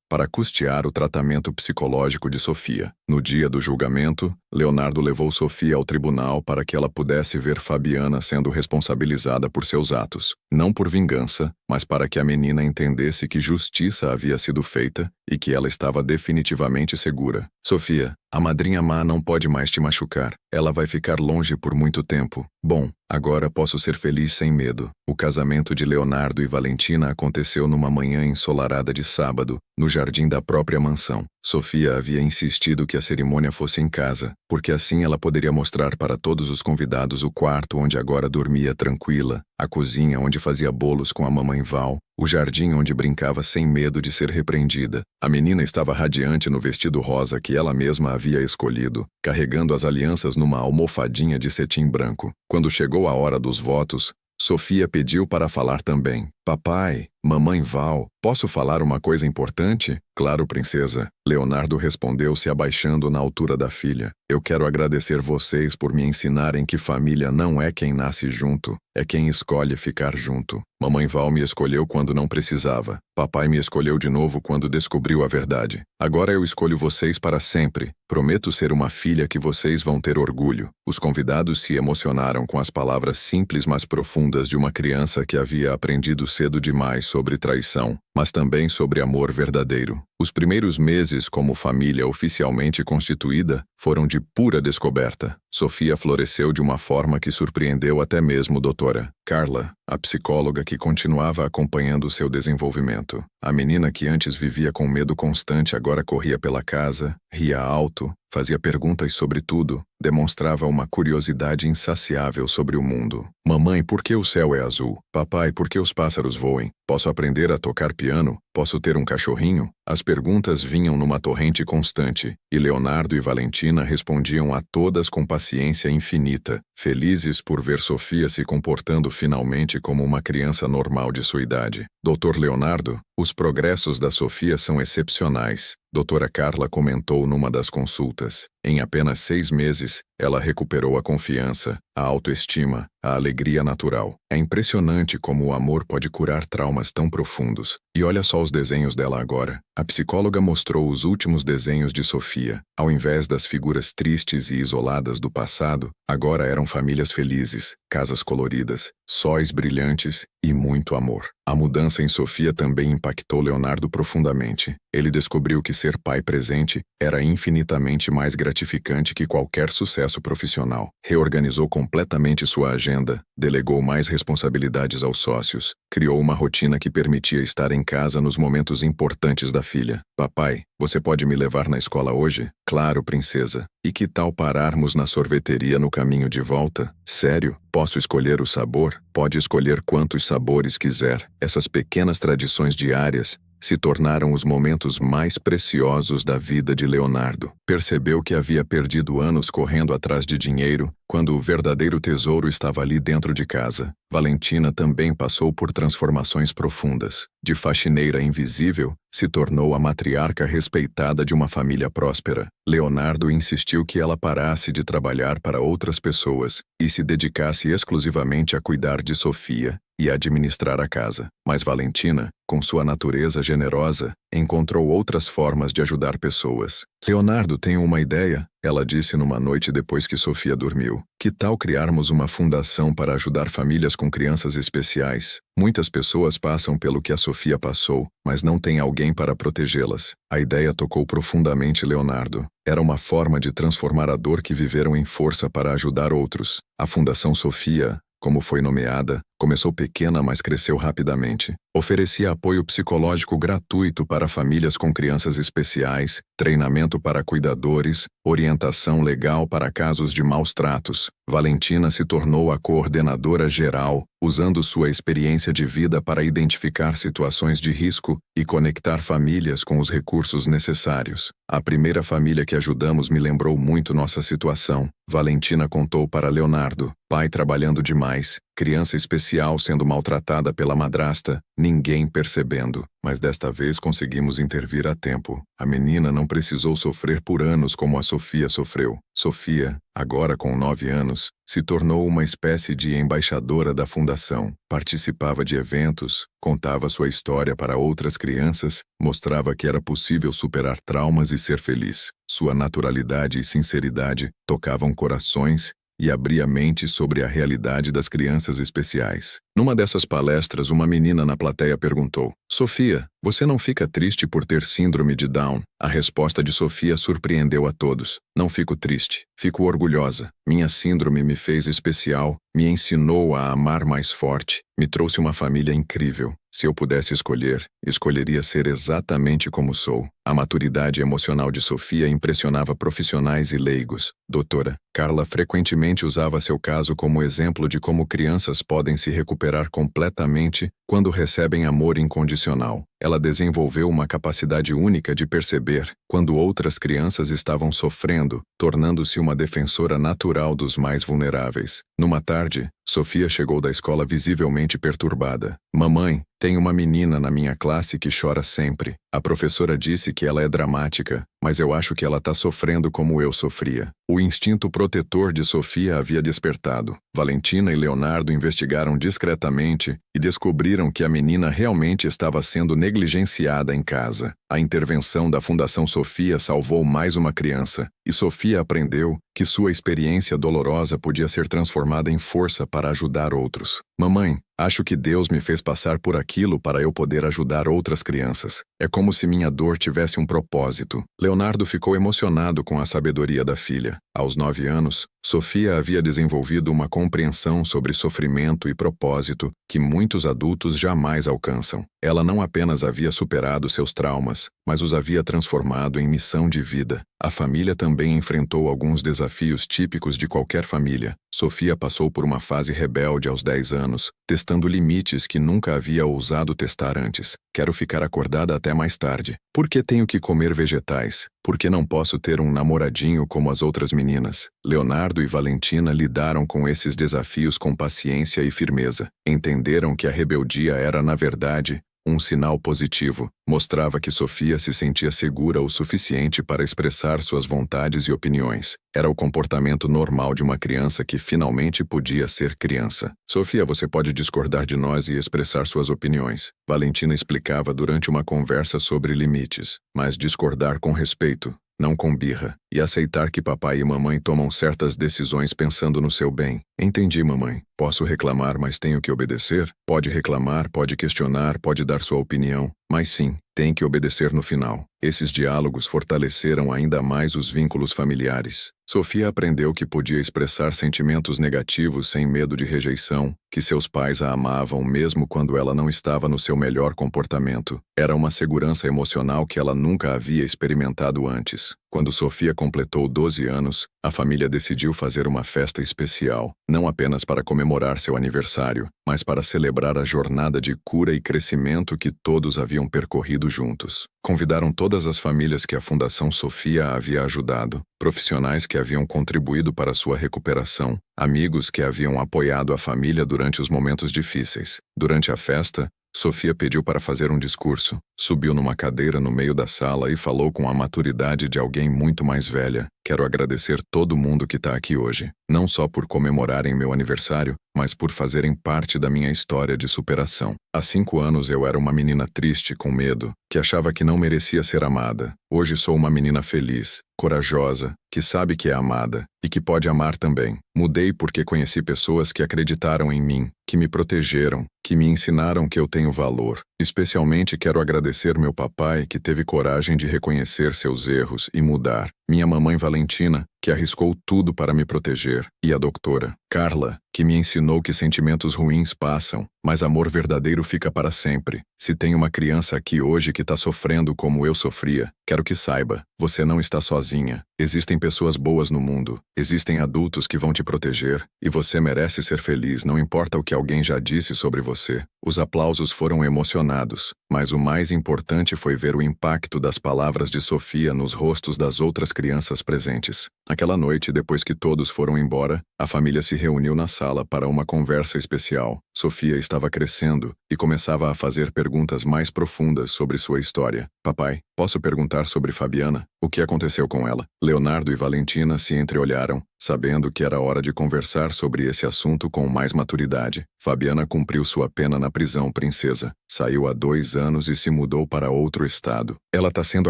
para custear o tratamento psicológico de Sofia. No dia do julgamento, Leonardo levou Sofia ao tribunal para que ela pudesse ver Fabiana sendo responsabilizada por seus atos, não por vingança, mas para que a menina entendesse que justiça havia sido feita e que ela estava definitivamente segura. Sofia, a madrinha má não pode mais te machucar. Ela vai ficar longe por muito tempo. Bom, agora posso ser feliz sem medo. O casamento de Leonardo e Valentina aconteceu numa manhã ensolarada de sábado, no jardim da própria mansão. Sofia havia insistido que a cerimônia fosse em casa, porque assim ela poderia mostrar para todos os convidados o quarto onde agora dormia tranquila, a cozinha onde fazia bolos com a mamãe Val, o jardim onde brincava sem medo de ser repreendida. A menina estava radiante no vestido rosa que ela mesma havia escolhido, carregando as alianças numa almofadinha de cetim branco. Quando chegou a hora dos votos, Sofia pediu para falar também. Papai, mamãe Val, posso falar uma coisa importante? Claro, princesa. Leonardo respondeu se abaixando na altura da filha. Eu quero agradecer vocês por me ensinarem que família não é quem nasce junto, é quem escolhe ficar junto. Mamãe Val me escolheu quando não precisava. Papai me escolheu de novo quando descobriu a verdade. Agora eu escolho vocês para sempre. Prometo ser uma filha que vocês vão ter orgulho. Os convidados se emocionaram com as palavras simples mas profundas de uma criança que havia aprendido cedo demais sobre traição, mas também sobre amor verdadeiro. Os primeiros meses como família oficialmente constituída foram de pura descoberta. Sofia floresceu de uma forma que surpreendeu até mesmo doutora Carla, a psicóloga que continuava acompanhando seu desenvolvimento. A menina que antes vivia com medo constante agora corria pela casa, ria alto, fazia perguntas sobre tudo, demonstrava uma curiosidade insaciável sobre o mundo. Mamãe, por que o céu é azul? Papai, por que os pássaros voem? Posso aprender a tocar piano? Posso ter um cachorrinho? As perguntas vinham numa torrente constante, e Leonardo e Valentina respondiam a todas com paciência infinita, felizes por ver Sofia se comportando finalmente como uma criança normal de sua idade. Doutor Leonardo, os progressos da Sofia são excepcionais, doutora Carla comentou numa das consultas. Em apenas 6 meses, ela recuperou a confiança, a autoestima, a alegria natural. É impressionante como o amor pode curar traumas tão profundos. E olha só os desenhos dela agora. A psicóloga mostrou os últimos desenhos de Sofia. Ao invés das figuras tristes e isoladas do passado, agora eram famílias felizes, casas coloridas, sóis brilhantes e muito amor. A mudança em Sofia também impactou Leonardo profundamente. Ele descobriu que ser pai presente era infinitamente mais gratificante que qualquer sucesso profissional. Reorganizou completamente sua agenda, delegou mais responsabilidades aos sócios, criou uma rotina que permitia estar em casa nos momentos importantes da filha. Papai, você pode me levar na escola hoje? Claro, princesa. E que tal pararmos na sorveteria no caminho de volta? Sério? Posso escolher o sabor? Pode escolher quantos sabores quiser. Essas pequenas tradições diárias se tornaram os momentos mais preciosos da vida de Leonardo. Percebeu que havia perdido anos correndo atrás de dinheiro, quando o verdadeiro tesouro estava ali dentro de casa. Valentina também passou por transformações profundas. De faxineira invisível, se tornou a matriarca respeitada de uma família próspera. Leonardo insistiu que ela parasse de trabalhar para outras pessoas e se dedicasse exclusivamente a cuidar de Sofia e administrar a casa. Mas Valentina, com sua natureza generosa, encontrou outras formas de ajudar pessoas. Leonardo, tenho uma ideia, ela disse numa noite depois que Sofia dormiu. Que tal criarmos uma fundação para ajudar famílias com crianças especiais? Muitas pessoas passam pelo que a Sofia passou, mas não tem alguém para protegê-las. A ideia tocou profundamente Leonardo. Era uma forma de transformar a dor que viveram em força para ajudar outros. A Fundação Sofia, como foi nomeada, começou pequena, mas cresceu rapidamente. Oferecia apoio psicológico gratuito para famílias com crianças especiais, treinamento para cuidadores, orientação legal para casos de maus tratos. Valentina se tornou a coordenadora geral, usando sua experiência de vida para identificar situações de risco e conectar famílias com os recursos necessários. A primeira família que ajudamos me lembrou muito nossa situação. Valentina contou para Leonardo, pai trabalhando demais, criança especial sendo maltratada pela madrasta, ninguém percebendo. Mas desta vez conseguimos intervir a tempo. A menina não precisou sofrer por anos como a Sofia sofreu. Sofia, agora com 9 anos, se tornou uma espécie de embaixadora da fundação. Participava de eventos, contava sua história para outras crianças, mostrava que era possível superar traumas e ser feliz. Sua naturalidade e sinceridade tocavam corações e abria a mente sobre a realidade das crianças especiais. Numa dessas palestras, uma menina na plateia perguntou: Sofia, você não fica triste por ter síndrome de Down? A resposta de Sofia surpreendeu a todos. Não fico triste, fico orgulhosa. Minha síndrome me fez especial, me ensinou a amar mais forte, me trouxe uma família incrível. Se eu pudesse escolher, escolheria ser exatamente como sou. A maturidade emocional de Sofia impressionava profissionais e leigos. Doutora Carla frequentemente usava seu caso como exemplo de como crianças podem se recuperar completamente quando recebem amor incondicional. Ela desenvolveu uma capacidade única de perceber quando outras crianças estavam sofrendo, tornando-se uma defensora natural dos mais vulneráveis. Numa tarde, Sofia chegou da escola visivelmente perturbada. Mamãe, tem uma menina na minha classe que chora sempre. A professora disse que ela é dramática, mas eu acho que ela está sofrendo como eu sofria. O instinto protetor de Sofia havia despertado. Valentina e Leonardo investigaram discretamente e descobriram que a menina realmente estava sendo negligenciada em casa. A intervenção da Fundação Sofia salvou mais uma criança, e Sofia aprendeu que sua experiência dolorosa podia ser transformada em força para ajudar outros. Mamãe, acho que Deus me fez passar por aquilo para eu poder ajudar outras crianças. É como se minha dor tivesse um propósito. Leonardo ficou emocionado com a sabedoria da filha. Aos 9 anos, Sofia havia desenvolvido uma compreensão sobre sofrimento e propósito que muitos adultos jamais alcançam. Ela não apenas havia superado seus traumas, mas os havia transformado em missão de vida. A família também enfrentou alguns desafios típicos de qualquer família. Sofia passou por uma fase rebelde aos 10 anos, testando limites que nunca havia ousado testar antes. Quero ficar acordada até mais tarde. Por que tenho que comer vegetais? Por que não posso ter um namoradinho como as outras meninas? Leonardo e Valentina lidaram com esses desafios com paciência e firmeza. Entenderam que a rebeldia era, na verdade, um sinal positivo. Mostrava que Sofia se sentia segura o suficiente para expressar suas vontades e opiniões. Era o comportamento normal de uma criança que finalmente podia ser criança. Sofia, você pode discordar de nós e expressar suas opiniões. Valentina explicava durante uma conversa sobre limites, mas discordar com respeito, não com birra, e aceitar que papai e mamãe tomam certas decisões pensando no seu bem. Entendi, mamãe. Posso reclamar, mas tenho que obedecer? Pode reclamar, pode questionar, pode dar sua opinião, mas sim, tem que obedecer no final. Esses diálogos fortaleceram ainda mais os vínculos familiares. Sofia aprendeu que podia expressar sentimentos negativos sem medo de rejeição, que seus pais a amavam mesmo quando ela não estava no seu melhor comportamento. Era uma segurança emocional que ela nunca havia experimentado antes. Quando Sofia completou 12 anos, a família decidiu fazer uma festa especial, não apenas para comemorar seu aniversário, mas para celebrar a jornada de cura e crescimento que todos haviam percorrido juntos. Convidaram todas as famílias que a Fundação Sofia havia ajudado, profissionais que haviam contribuído para sua recuperação, amigos que haviam apoiado a família durante os momentos difíceis. Durante a festa, Sofia pediu para fazer um discurso, subiu numa cadeira no meio da sala e falou com a maturidade de alguém muito mais velha. Quero agradecer todo mundo que está aqui hoje, não só por comemorarem meu aniversário, mas por fazerem parte da minha história de superação. Há 5 anos eu era uma menina triste, com medo, que achava que não merecia ser amada. Hoje sou uma menina feliz, corajosa, que sabe que é amada e que pode amar também. Mudei porque conheci pessoas que acreditaram em mim, que me protegeram, que me ensinaram que eu tenho valor. Especialmente quero agradecer meu papai, que teve coragem de reconhecer seus erros e mudar. Minha mamãe Valentina, que arriscou tudo para me proteger. E a doutora Carla, que me ensinou que sentimentos ruins passam, mas amor verdadeiro fica para sempre. Se tem uma criança aqui hoje que está sofrendo como eu sofria, quero que saiba, você não está sozinha. Existem pessoas boas no mundo, existem adultos que vão te proteger, e você merece ser feliz, não importa o que alguém já disse sobre você. Os aplausos foram emocionados, mas o mais importante foi ver o impacto das palavras de Sofia nos rostos das outras crianças presentes. Aquela noite, depois que todos foram embora, a família se reuniu na sala para uma conversa especial. Sofia estava crescendo e começava a fazer perguntas mais profundas sobre sua história. Papai, posso perguntar sobre Fabiana? O que aconteceu com ela? Leonardo e Valentina se entreolharam, sabendo que era hora de conversar sobre esse assunto com mais maturidade. Fabiana cumpriu sua pena na prisão, princesa. Saiu há 2 anos e se mudou para outro estado. Ela está sendo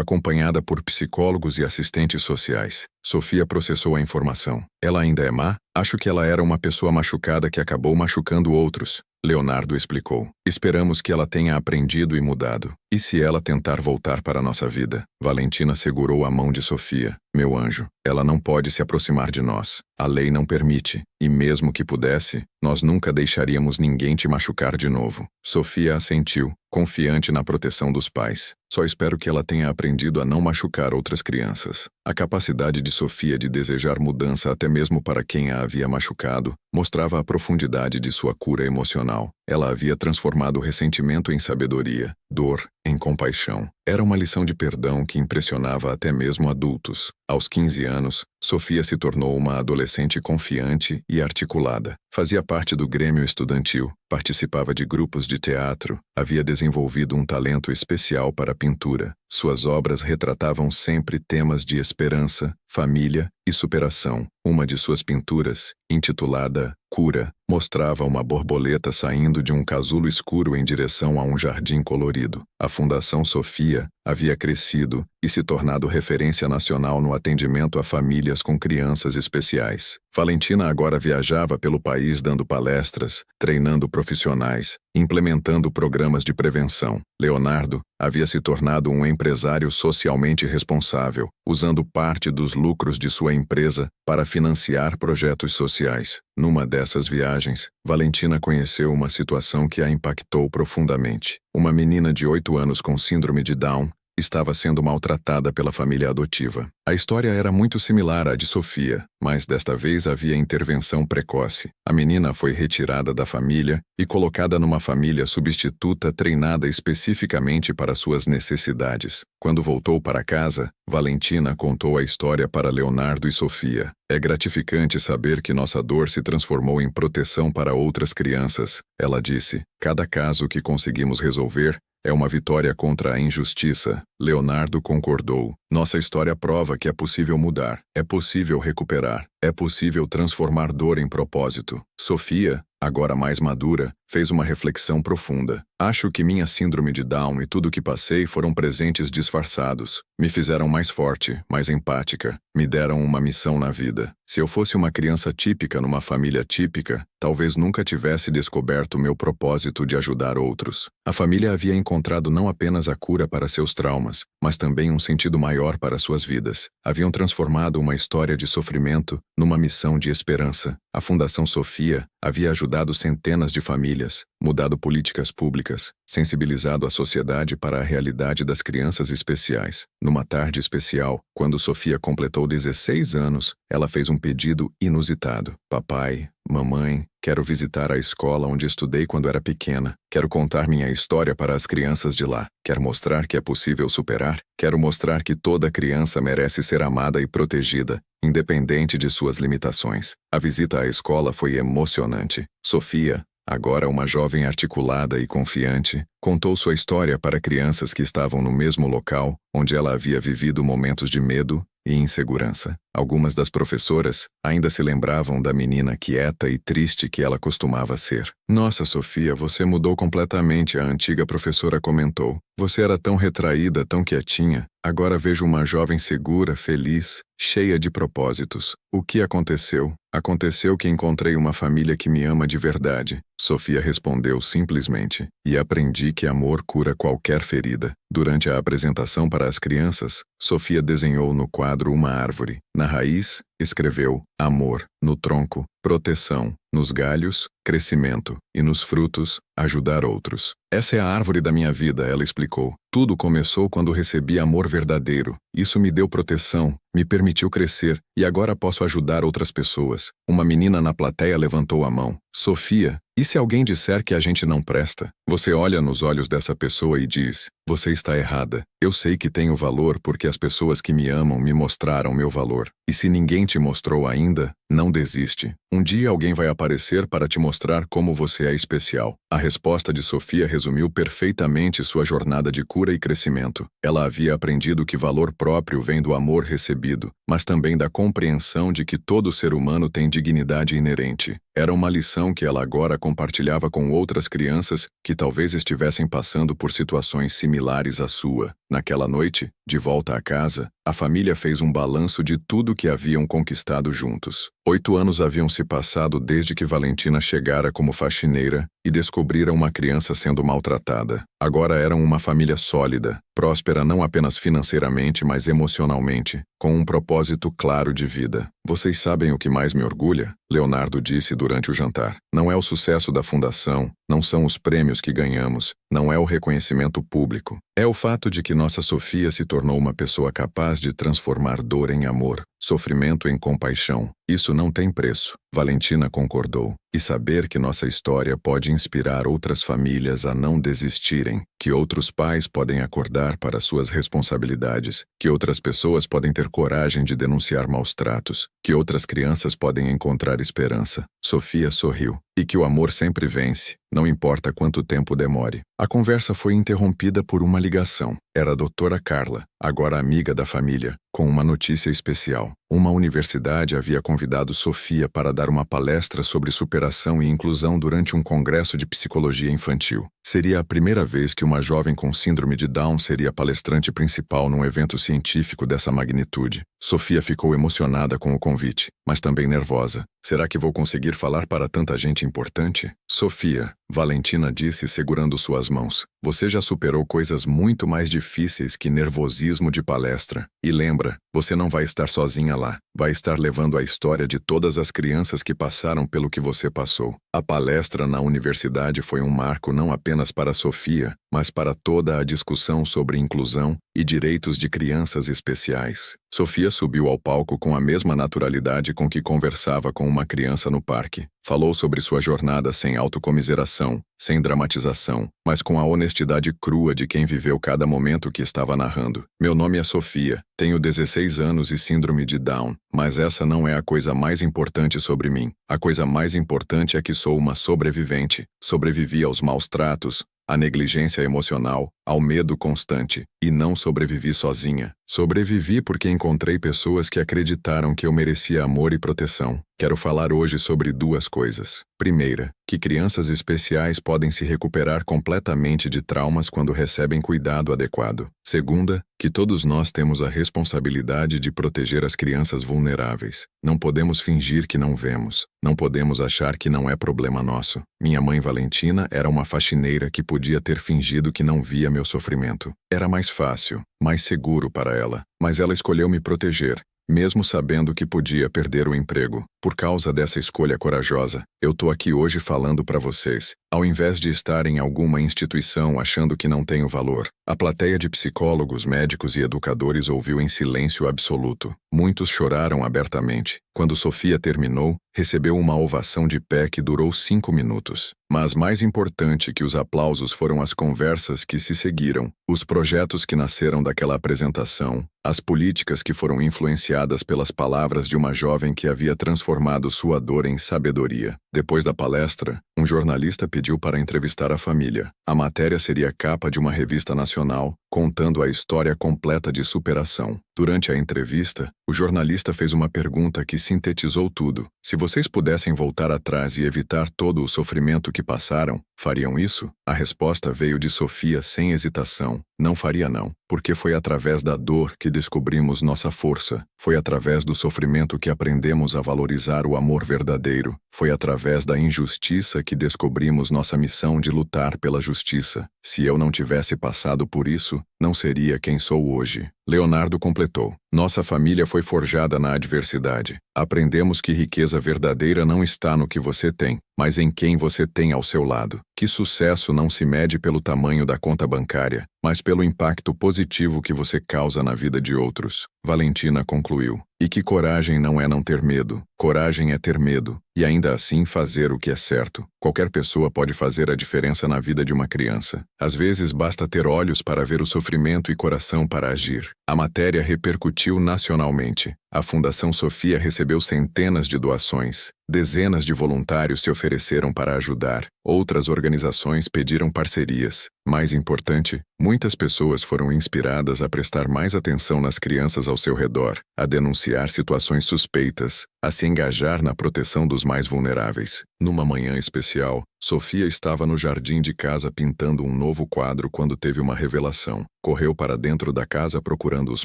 acompanhada por psicólogos e assistentes sociais. Sofia processou a informação. Ela ainda é má? Acho que ela era uma pessoa machucada que acabou machucando outros. Leonardo explicou. Esperamos que ela tenha aprendido e mudado. E se ela tentar voltar para a nossa vida? Valentina segurou a mão de Sofia. Meu anjo, ela não pode se aproximar de nós. A lei não permite. E mesmo que pudesse, nós nunca deixaríamos ninguém te machucar de novo. Sofia assentiu, confiante na proteção dos pais. Só espero que ela tenha aprendido a não machucar outras crianças. A capacidade de Sofia de desejar mudança até mesmo para quem a havia machucado mostrava a profundidade de sua cura emocional. Ela havia transformado o ressentimento em sabedoria, dor em compaixão. Era uma lição de perdão que impressionava até mesmo adultos. Aos 15 anos, Sofia se tornou uma adolescente confiante e articulada. Fazia parte do grêmio estudantil, participava de grupos de teatro, havia desenvolvido um talento especial para a pintura. Suas obras retratavam sempre temas de esperança, família e superação. Uma de suas pinturas, intitulada Cura, mostrava uma borboleta saindo de um casulo escuro em direção a um jardim colorido. A Fundação Sofia havia crescido e se tornado referência nacional no atendimento a famílias com crianças especiais. Valentina agora viajava pelo país dando palestras, treinando profissionais, implementando programas de prevenção. Leonardo havia se tornado um empresário socialmente responsável, usando parte dos lucros de sua empresa para financiar projetos sociais. Numa dessas viagens, Valentina conheceu uma situação que a impactou profundamente. Uma menina de 8 anos com síndrome de Down estava sendo maltratada pela família adotiva. A história era muito similar à de Sofia, mas desta vez havia intervenção precoce. A menina foi retirada da família e colocada numa família substituta treinada especificamente para suas necessidades. Quando voltou para casa, Valentina contou a história para Leonardo e Sofia. É gratificante saber que nossa dor se transformou em proteção para outras crianças, ela disse. Cada caso que conseguimos resolver é uma vitória contra a injustiça. Leonardo concordou. Nossa história prova que é possível mudar, é possível recuperar, é possível transformar dor em propósito. Sofia, agora mais madura, fez uma reflexão profunda. Acho que minha síndrome de Down e tudo o que passei foram presentes disfarçados. Me fizeram mais forte, mais empática. Me deram uma missão na vida. Se eu fosse uma criança típica numa família típica, talvez nunca tivesse descoberto meu propósito de ajudar outros. A família havia encontrado não apenas a cura para seus traumas, mas também um sentido maior para suas vidas. Haviam transformado uma história de sofrimento numa missão de esperança. A Fundação Sofia havia ajudado centenas de famílias, mudado políticas públicas, sensibilizado a sociedade para a realidade das crianças especiais. Numa tarde especial, quando Sofia completou 16 anos, ela fez um pedido inusitado. Papai, mamãe, quero visitar a escola onde estudei quando era pequena. Quero contar minha história para as crianças de lá. Quero mostrar que é possível superar. Quero mostrar que toda criança merece ser amada e protegida, independente de suas limitações. A visita à escola foi emocionante. Sofia, agora uma jovem articulada e confiante, contou sua história para crianças que estavam no mesmo local onde ela havia vivido momentos de medo e insegurança. Algumas das professoras ainda se lembravam da menina quieta e triste que ela costumava ser. Nossa, Sofia, você mudou completamente, a antiga professora comentou. Você era tão retraída, tão quietinha. Agora vejo uma jovem segura, feliz, cheia de propósitos. O que aconteceu? Aconteceu que encontrei uma família que me ama de verdade. Sofia respondeu simplesmente. E aprendi que amor cura qualquer ferida. Durante a apresentação para as crianças, Sofia desenhou no quadro uma árvore. Na raiz, escreveu amor. No tronco, proteção. Nos galhos, crescimento. E nos frutos, ajudar outros. Essa é a árvore da minha vida, ela explicou. Tudo começou quando recebi amor verdadeiro. Isso me deu proteção, me permitiu crescer, e agora posso ajudar outras pessoas. Uma menina na plateia levantou a mão. Sofia, e se alguém disser que a gente não presta? Você olha nos olhos dessa pessoa e diz, você está errada. Eu sei que tenho valor porque as pessoas que me amam me mostraram meu valor. E se ninguém te mostrou ainda, não desiste. Um dia alguém vai aparecer para te mostrar como você é especial. A resposta de Sofia resumiu perfeitamente sua jornada de cura e crescimento. Ela havia aprendido que valor próprio vem do amor recebido, mas também da compreensão de que todo ser humano tem dignidade inerente. Era uma lição que ela agora compartilhava com outras crianças que talvez estivessem passando por situações similares à sua. Naquela noite, de volta à casa, a família fez um balanço de tudo que haviam conquistado juntos. 8 anos haviam se passado desde que Valentina chegara como faxineira e descobrira uma criança sendo maltratada. Agora eram uma família sólida, próspera não apenas financeiramente, mas emocionalmente, com um propósito claro de vida. Vocês sabem o que mais me orgulha? Leonardo disse durante o jantar. Não é o sucesso da fundação, não são os prêmios que ganhamos, não é o reconhecimento público. É o fato de que nossa Sofia se tornou uma pessoa capaz de transformar dor em amor, sofrimento em compaixão. Isso não tem preço. Valentina concordou. E saber que nossa história pode inspirar outras famílias a não desistirem, que outros pais podem acordar para suas responsabilidades, que outras pessoas podem ter coragem de denunciar maus tratos, que outras crianças podem encontrar esperança. Sofia sorriu. E que o amor sempre vence, não importa quanto tempo demore. A conversa foi interrompida por uma ligação. Era a doutora Carla, agora amiga da família, com uma notícia especial. Uma universidade havia convidado Sofia para dar uma palestra sobre superação e inclusão durante um congresso de psicologia infantil. Seria a primeira vez que uma jovem com síndrome de Down seria palestrante principal num evento científico dessa magnitude. Sofia ficou emocionada com o convite, mas também nervosa. Será que vou conseguir falar para tanta gente importante? Sofia, Valentina disse segurando suas mãos. Você já superou coisas muito mais difíceis que nervosismo de palestra. E lembra, você não vai estar sozinha lá. Vai estar levando a história de todas as crianças que passaram pelo que você passou. A palestra na universidade foi um marco não apenas para Sofia, mas para toda a discussão sobre inclusão e direitos de crianças especiais. Sofia subiu ao palco com a mesma naturalidade com que conversava com uma criança no parque. Falou sobre sua jornada sem autocomiseração, sem dramatização, mas com a honestidade crua de quem viveu cada momento que estava narrando. Meu nome é Sofia, tenho 16 anos e síndrome de Down, mas essa não é a coisa mais importante sobre mim. A coisa mais importante é que sou uma sobrevivente. Sobrevivi aos maus tratos, à negligência emocional, ao medo constante, e não sobrevivi sozinha. Sobrevivi porque encontrei pessoas que acreditaram que eu merecia amor e proteção. Quero falar hoje sobre duas coisas. Primeira, que crianças especiais podem se recuperar completamente de traumas quando recebem cuidado adequado. Segunda, que todos nós temos a responsabilidade de proteger as crianças vulneráveis. Não podemos fingir que não vemos. Não podemos achar que não é problema nosso. Minha mãe Valentina era uma faxineira que podia ter fingido que não via meu sofrimento. Era mais fácil, mais seguro para ela, mas ela escolheu me proteger, mesmo sabendo que podia perder o emprego. Por causa dessa escolha corajosa, eu tô aqui hoje falando para vocês, ao invés de estar em alguma instituição achando que não tenho valor. A plateia de psicólogos, médicos e educadores ouviu em silêncio absoluto. Muitos choraram abertamente. Quando Sofia terminou, recebeu uma ovação de pé que durou 5 minutos. Mas mais importante que os aplausos foram as conversas que se seguiram, os projetos que nasceram daquela apresentação, as políticas que foram influenciadas pelas palavras de uma jovem que havia transformado sua dor em sabedoria. Depois da palestra, um jornalista pediu para entrevistar a família. A matéria seria capa de uma revista nacional, contando a história completa de superação. Durante a entrevista, o jornalista fez uma pergunta que sintetizou tudo. Se vocês pudessem voltar atrás e evitar todo o sofrimento que passaram, fariam isso? A resposta veio de Sofia sem hesitação. Não faria não, porque foi através da dor que descobrimos nossa força. Foi através do sofrimento que aprendemos a valorizar o amor verdadeiro. Foi através da injustiça que descobrimos nossa missão de lutar pela justiça. Se eu não tivesse passado por isso, não seria quem sou hoje. Leonardo completou. Nossa família foi forjada na adversidade. Aprendemos que riqueza verdadeira não está no que você tem, mas em quem você tem ao seu lado. Que sucesso não se mede pelo tamanho da conta bancária, mas pelo impacto positivo que você causa na vida de outros. Valentina concluiu. E que coragem não é não ter medo. Coragem é ter medo, e ainda assim fazer o que é certo. Qualquer pessoa pode fazer a diferença na vida de uma criança. Às vezes basta ter olhos para ver o sofrimento e coração para agir. A matéria repercutiu nacionalmente. A Fundação Sofia recebeu centenas de doações. Dezenas de voluntários se ofereceram para ajudar. Outras organizações pediram parcerias. Mais importante, muitas pessoas foram inspiradas a prestar mais atenção nas crianças ao seu redor, a denunciar situações suspeitas, a se engajar na proteção dos mais vulneráveis. Numa manhã especial, Sofia estava no jardim de casa pintando um novo quadro quando teve uma revelação. Correu para dentro da casa procurando os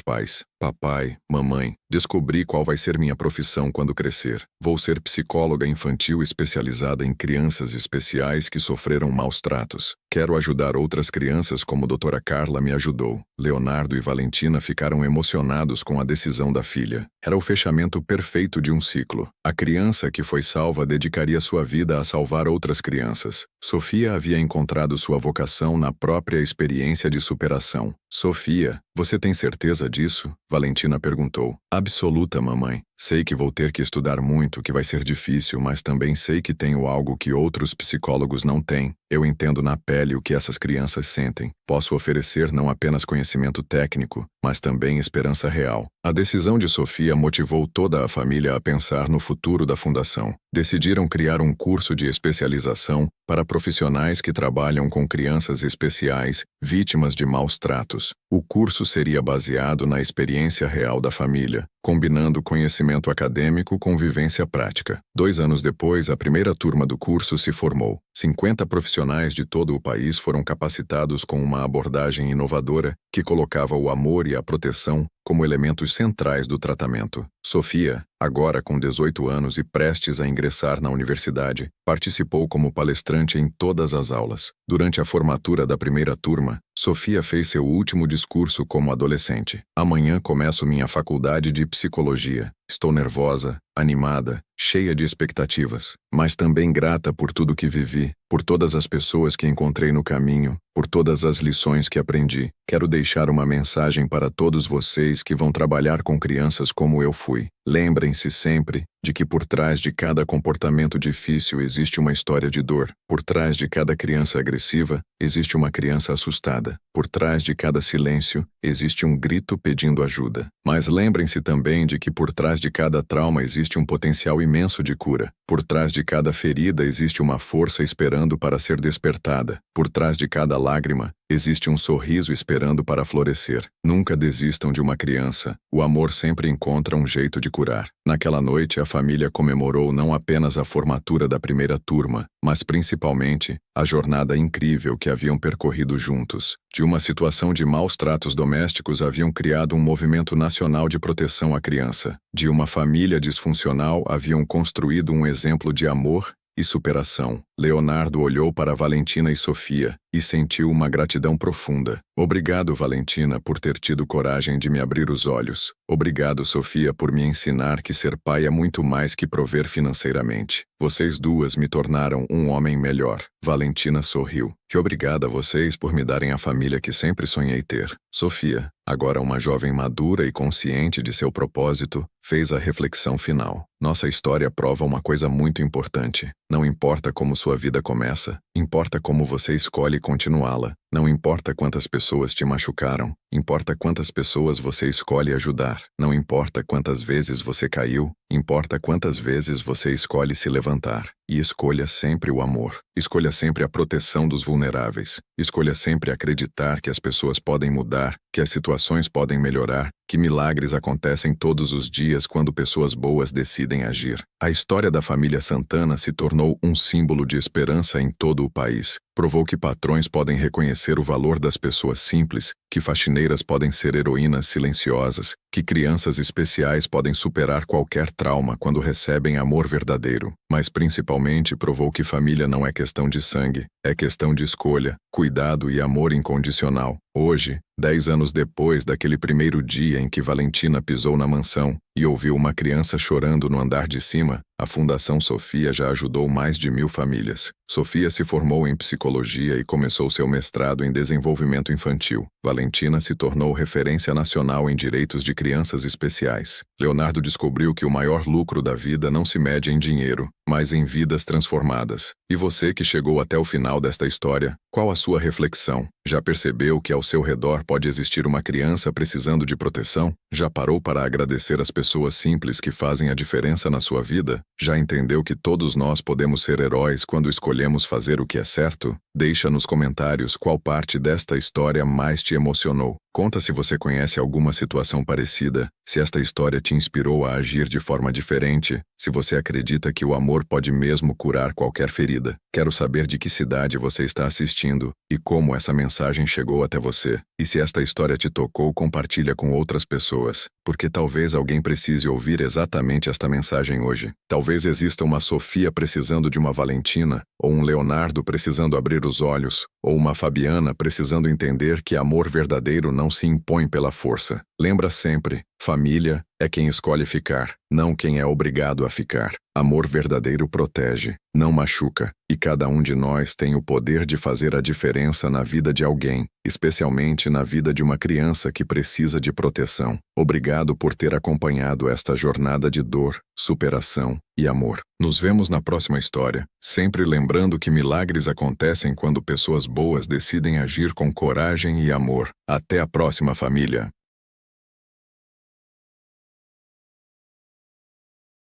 pais. Papai, mamãe, descobri qual vai ser minha profissão quando crescer. Vou ser psicóloga infantil especializada em crianças especiais que sofreram maus tratos. Quero ajudar outras crianças como doutora Carla me ajudou. Leonardo e Valentina ficaram emocionados com a decisão da filha. Era o fechamento perfeito de um ciclo. A criança que foi salva dedicaria sua vida a salvar outras crianças. Sofia havia encontrado sua vocação na própria experiência de superação. Sofia, você tem certeza disso? Valentina perguntou. Absoluta, mamãe. Sei que vou ter que estudar muito, que vai ser difícil, mas também sei que tenho algo que outros psicólogos não têm. Eu entendo na pele o que essas crianças sentem. Posso oferecer não apenas conhecimento técnico, mas também esperança real. A decisão de Sofia motivou toda a família a pensar no futuro da fundação. Decidiram criar um curso de especialização para profissionais que trabalham com crianças especiais, vítimas de maus tratos. O curso seria baseado na experiência real da família, combinando conhecimento acadêmico com vivência prática. 2 anos depois, a primeira turma do curso se formou. 50 profissionais de todo o país foram capacitados com uma abordagem inovadora que colocava o amor e a proteção como elementos centrais do tratamento. Sofia, agora com 18 anos e prestes a ingressar na universidade, participou como palestrante em todas as aulas. Durante a formatura da primeira turma, Sofia fez seu último discurso como adolescente. Amanhã começo minha faculdade de psicologia. Estou nervosa, animada, cheia de expectativas, mas também grata por tudo que vivi, por todas as pessoas que encontrei no caminho, por todas as lições que aprendi. Quero deixar uma mensagem para todos vocês que vão trabalhar com crianças como eu fui. Lembrem-se sempre de que por trás de cada comportamento difícil existe uma história de dor. Por trás de cada criança agressiva, existe uma criança assustada. Por trás de cada silêncio, existe um grito pedindo ajuda. Mas lembrem-se também de que por trás de cada trauma existe um potencial imenso de cura. Por trás de cada ferida existe uma força esperando para ser despertada. Por trás de cada lágrima, existe um sorriso esperando para florescer. Nunca desistam de uma criança. O amor sempre encontra um jeito de curar. Naquela noite, a família comemorou não apenas a formatura da primeira turma, mas principalmente a jornada incrível que haviam percorrido juntos. De uma situação de maus tratos domésticos haviam criado um movimento nacional de proteção à criança. De uma família disfuncional haviam construído um exemplo de amor e superação. Leonardo olhou para Valentina e Sofia e sentiu uma gratidão profunda. Obrigado, Valentina, por ter tido coragem de me abrir os olhos. Obrigado, Sofia, por me ensinar que ser pai é muito mais que prover financeiramente. Vocês duas me tornaram um homem melhor. Valentina sorriu. E obrigada a vocês por me darem a família que sempre sonhei ter. Sofia, agora uma jovem madura e consciente de seu propósito, fez a reflexão final. Nossa história prova uma coisa muito importante. Não importa como sua vida começa, importa como você escolhe continuá-la. Não importa quantas pessoas te machucaram, importa quantas pessoas você escolhe ajudar. Não importa quantas vezes você caiu, importa quantas vezes você escolhe se levantar. E escolha sempre o amor. Escolha sempre a proteção dos vulneráveis. Escolha sempre acreditar que as pessoas podem mudar, que as situações podem melhorar, que milagres acontecem todos os dias quando pessoas boas decidem agir. A história da família Santana se tornou um símbolo de esperança em todo o país. Provou que patrões podem reconhecer o valor das pessoas simples, que faxineiras podem ser heroínas silenciosas, que crianças especiais podem superar qualquer trauma quando recebem amor verdadeiro. Mas principalmente provou que família não é questão de sangue, é questão de escolha, cuidado e amor incondicional. Hoje, 10 anos depois daquele primeiro dia em que Valentina pisou na mansão e ouviu uma criança chorando no andar de cima, a Fundação Sofia já ajudou mais de 1000 famílias. Sofia se formou em psicologia e começou seu mestrado em desenvolvimento infantil. Valentina se tornou referência nacional em direitos de crianças especiais. Leonardo descobriu que o maior lucro da vida não se mede em dinheiro, mas em vidas transformadas. E você que chegou até o final desta história, qual a sua reflexão? Já percebeu que ao seu redor pode existir uma criança precisando de proteção? Já parou para agradecer as pessoas simples que fazem a diferença na sua vida? Já entendeu que todos nós podemos ser heróis quando escolhemos fazer o que é certo? Deixa nos comentários qual parte desta história mais te emocionou. Conta se você conhece alguma situação parecida, se esta história te inspirou a agir de forma diferente, se você acredita que o amor pode mesmo curar qualquer ferida. Quero saber de que cidade você está assistindo e como essa mensagem chegou até você. E se esta história te tocou, compartilha com outras pessoas, porque talvez alguém precise ouvir exatamente esta mensagem hoje. Talvez exista uma Sofia precisando de uma Valentina, ou um Leonardo precisando abrir os olhos, ou uma Fabiana precisando entender que amor verdadeiro não se impõe pela força. Lembra sempre, família é quem escolhe ficar, não quem é obrigado a ficar. Amor verdadeiro protege, não machuca, e cada um de nós tem o poder de fazer a diferença na vida de alguém, especialmente na vida de uma criança que precisa de proteção. Obrigado por ter acompanhado esta jornada de dor, superação e amor. Nos vemos na próxima história, sempre lembrando que milagres acontecem quando pessoas boas decidem agir com coragem e amor. Até a próxima, família!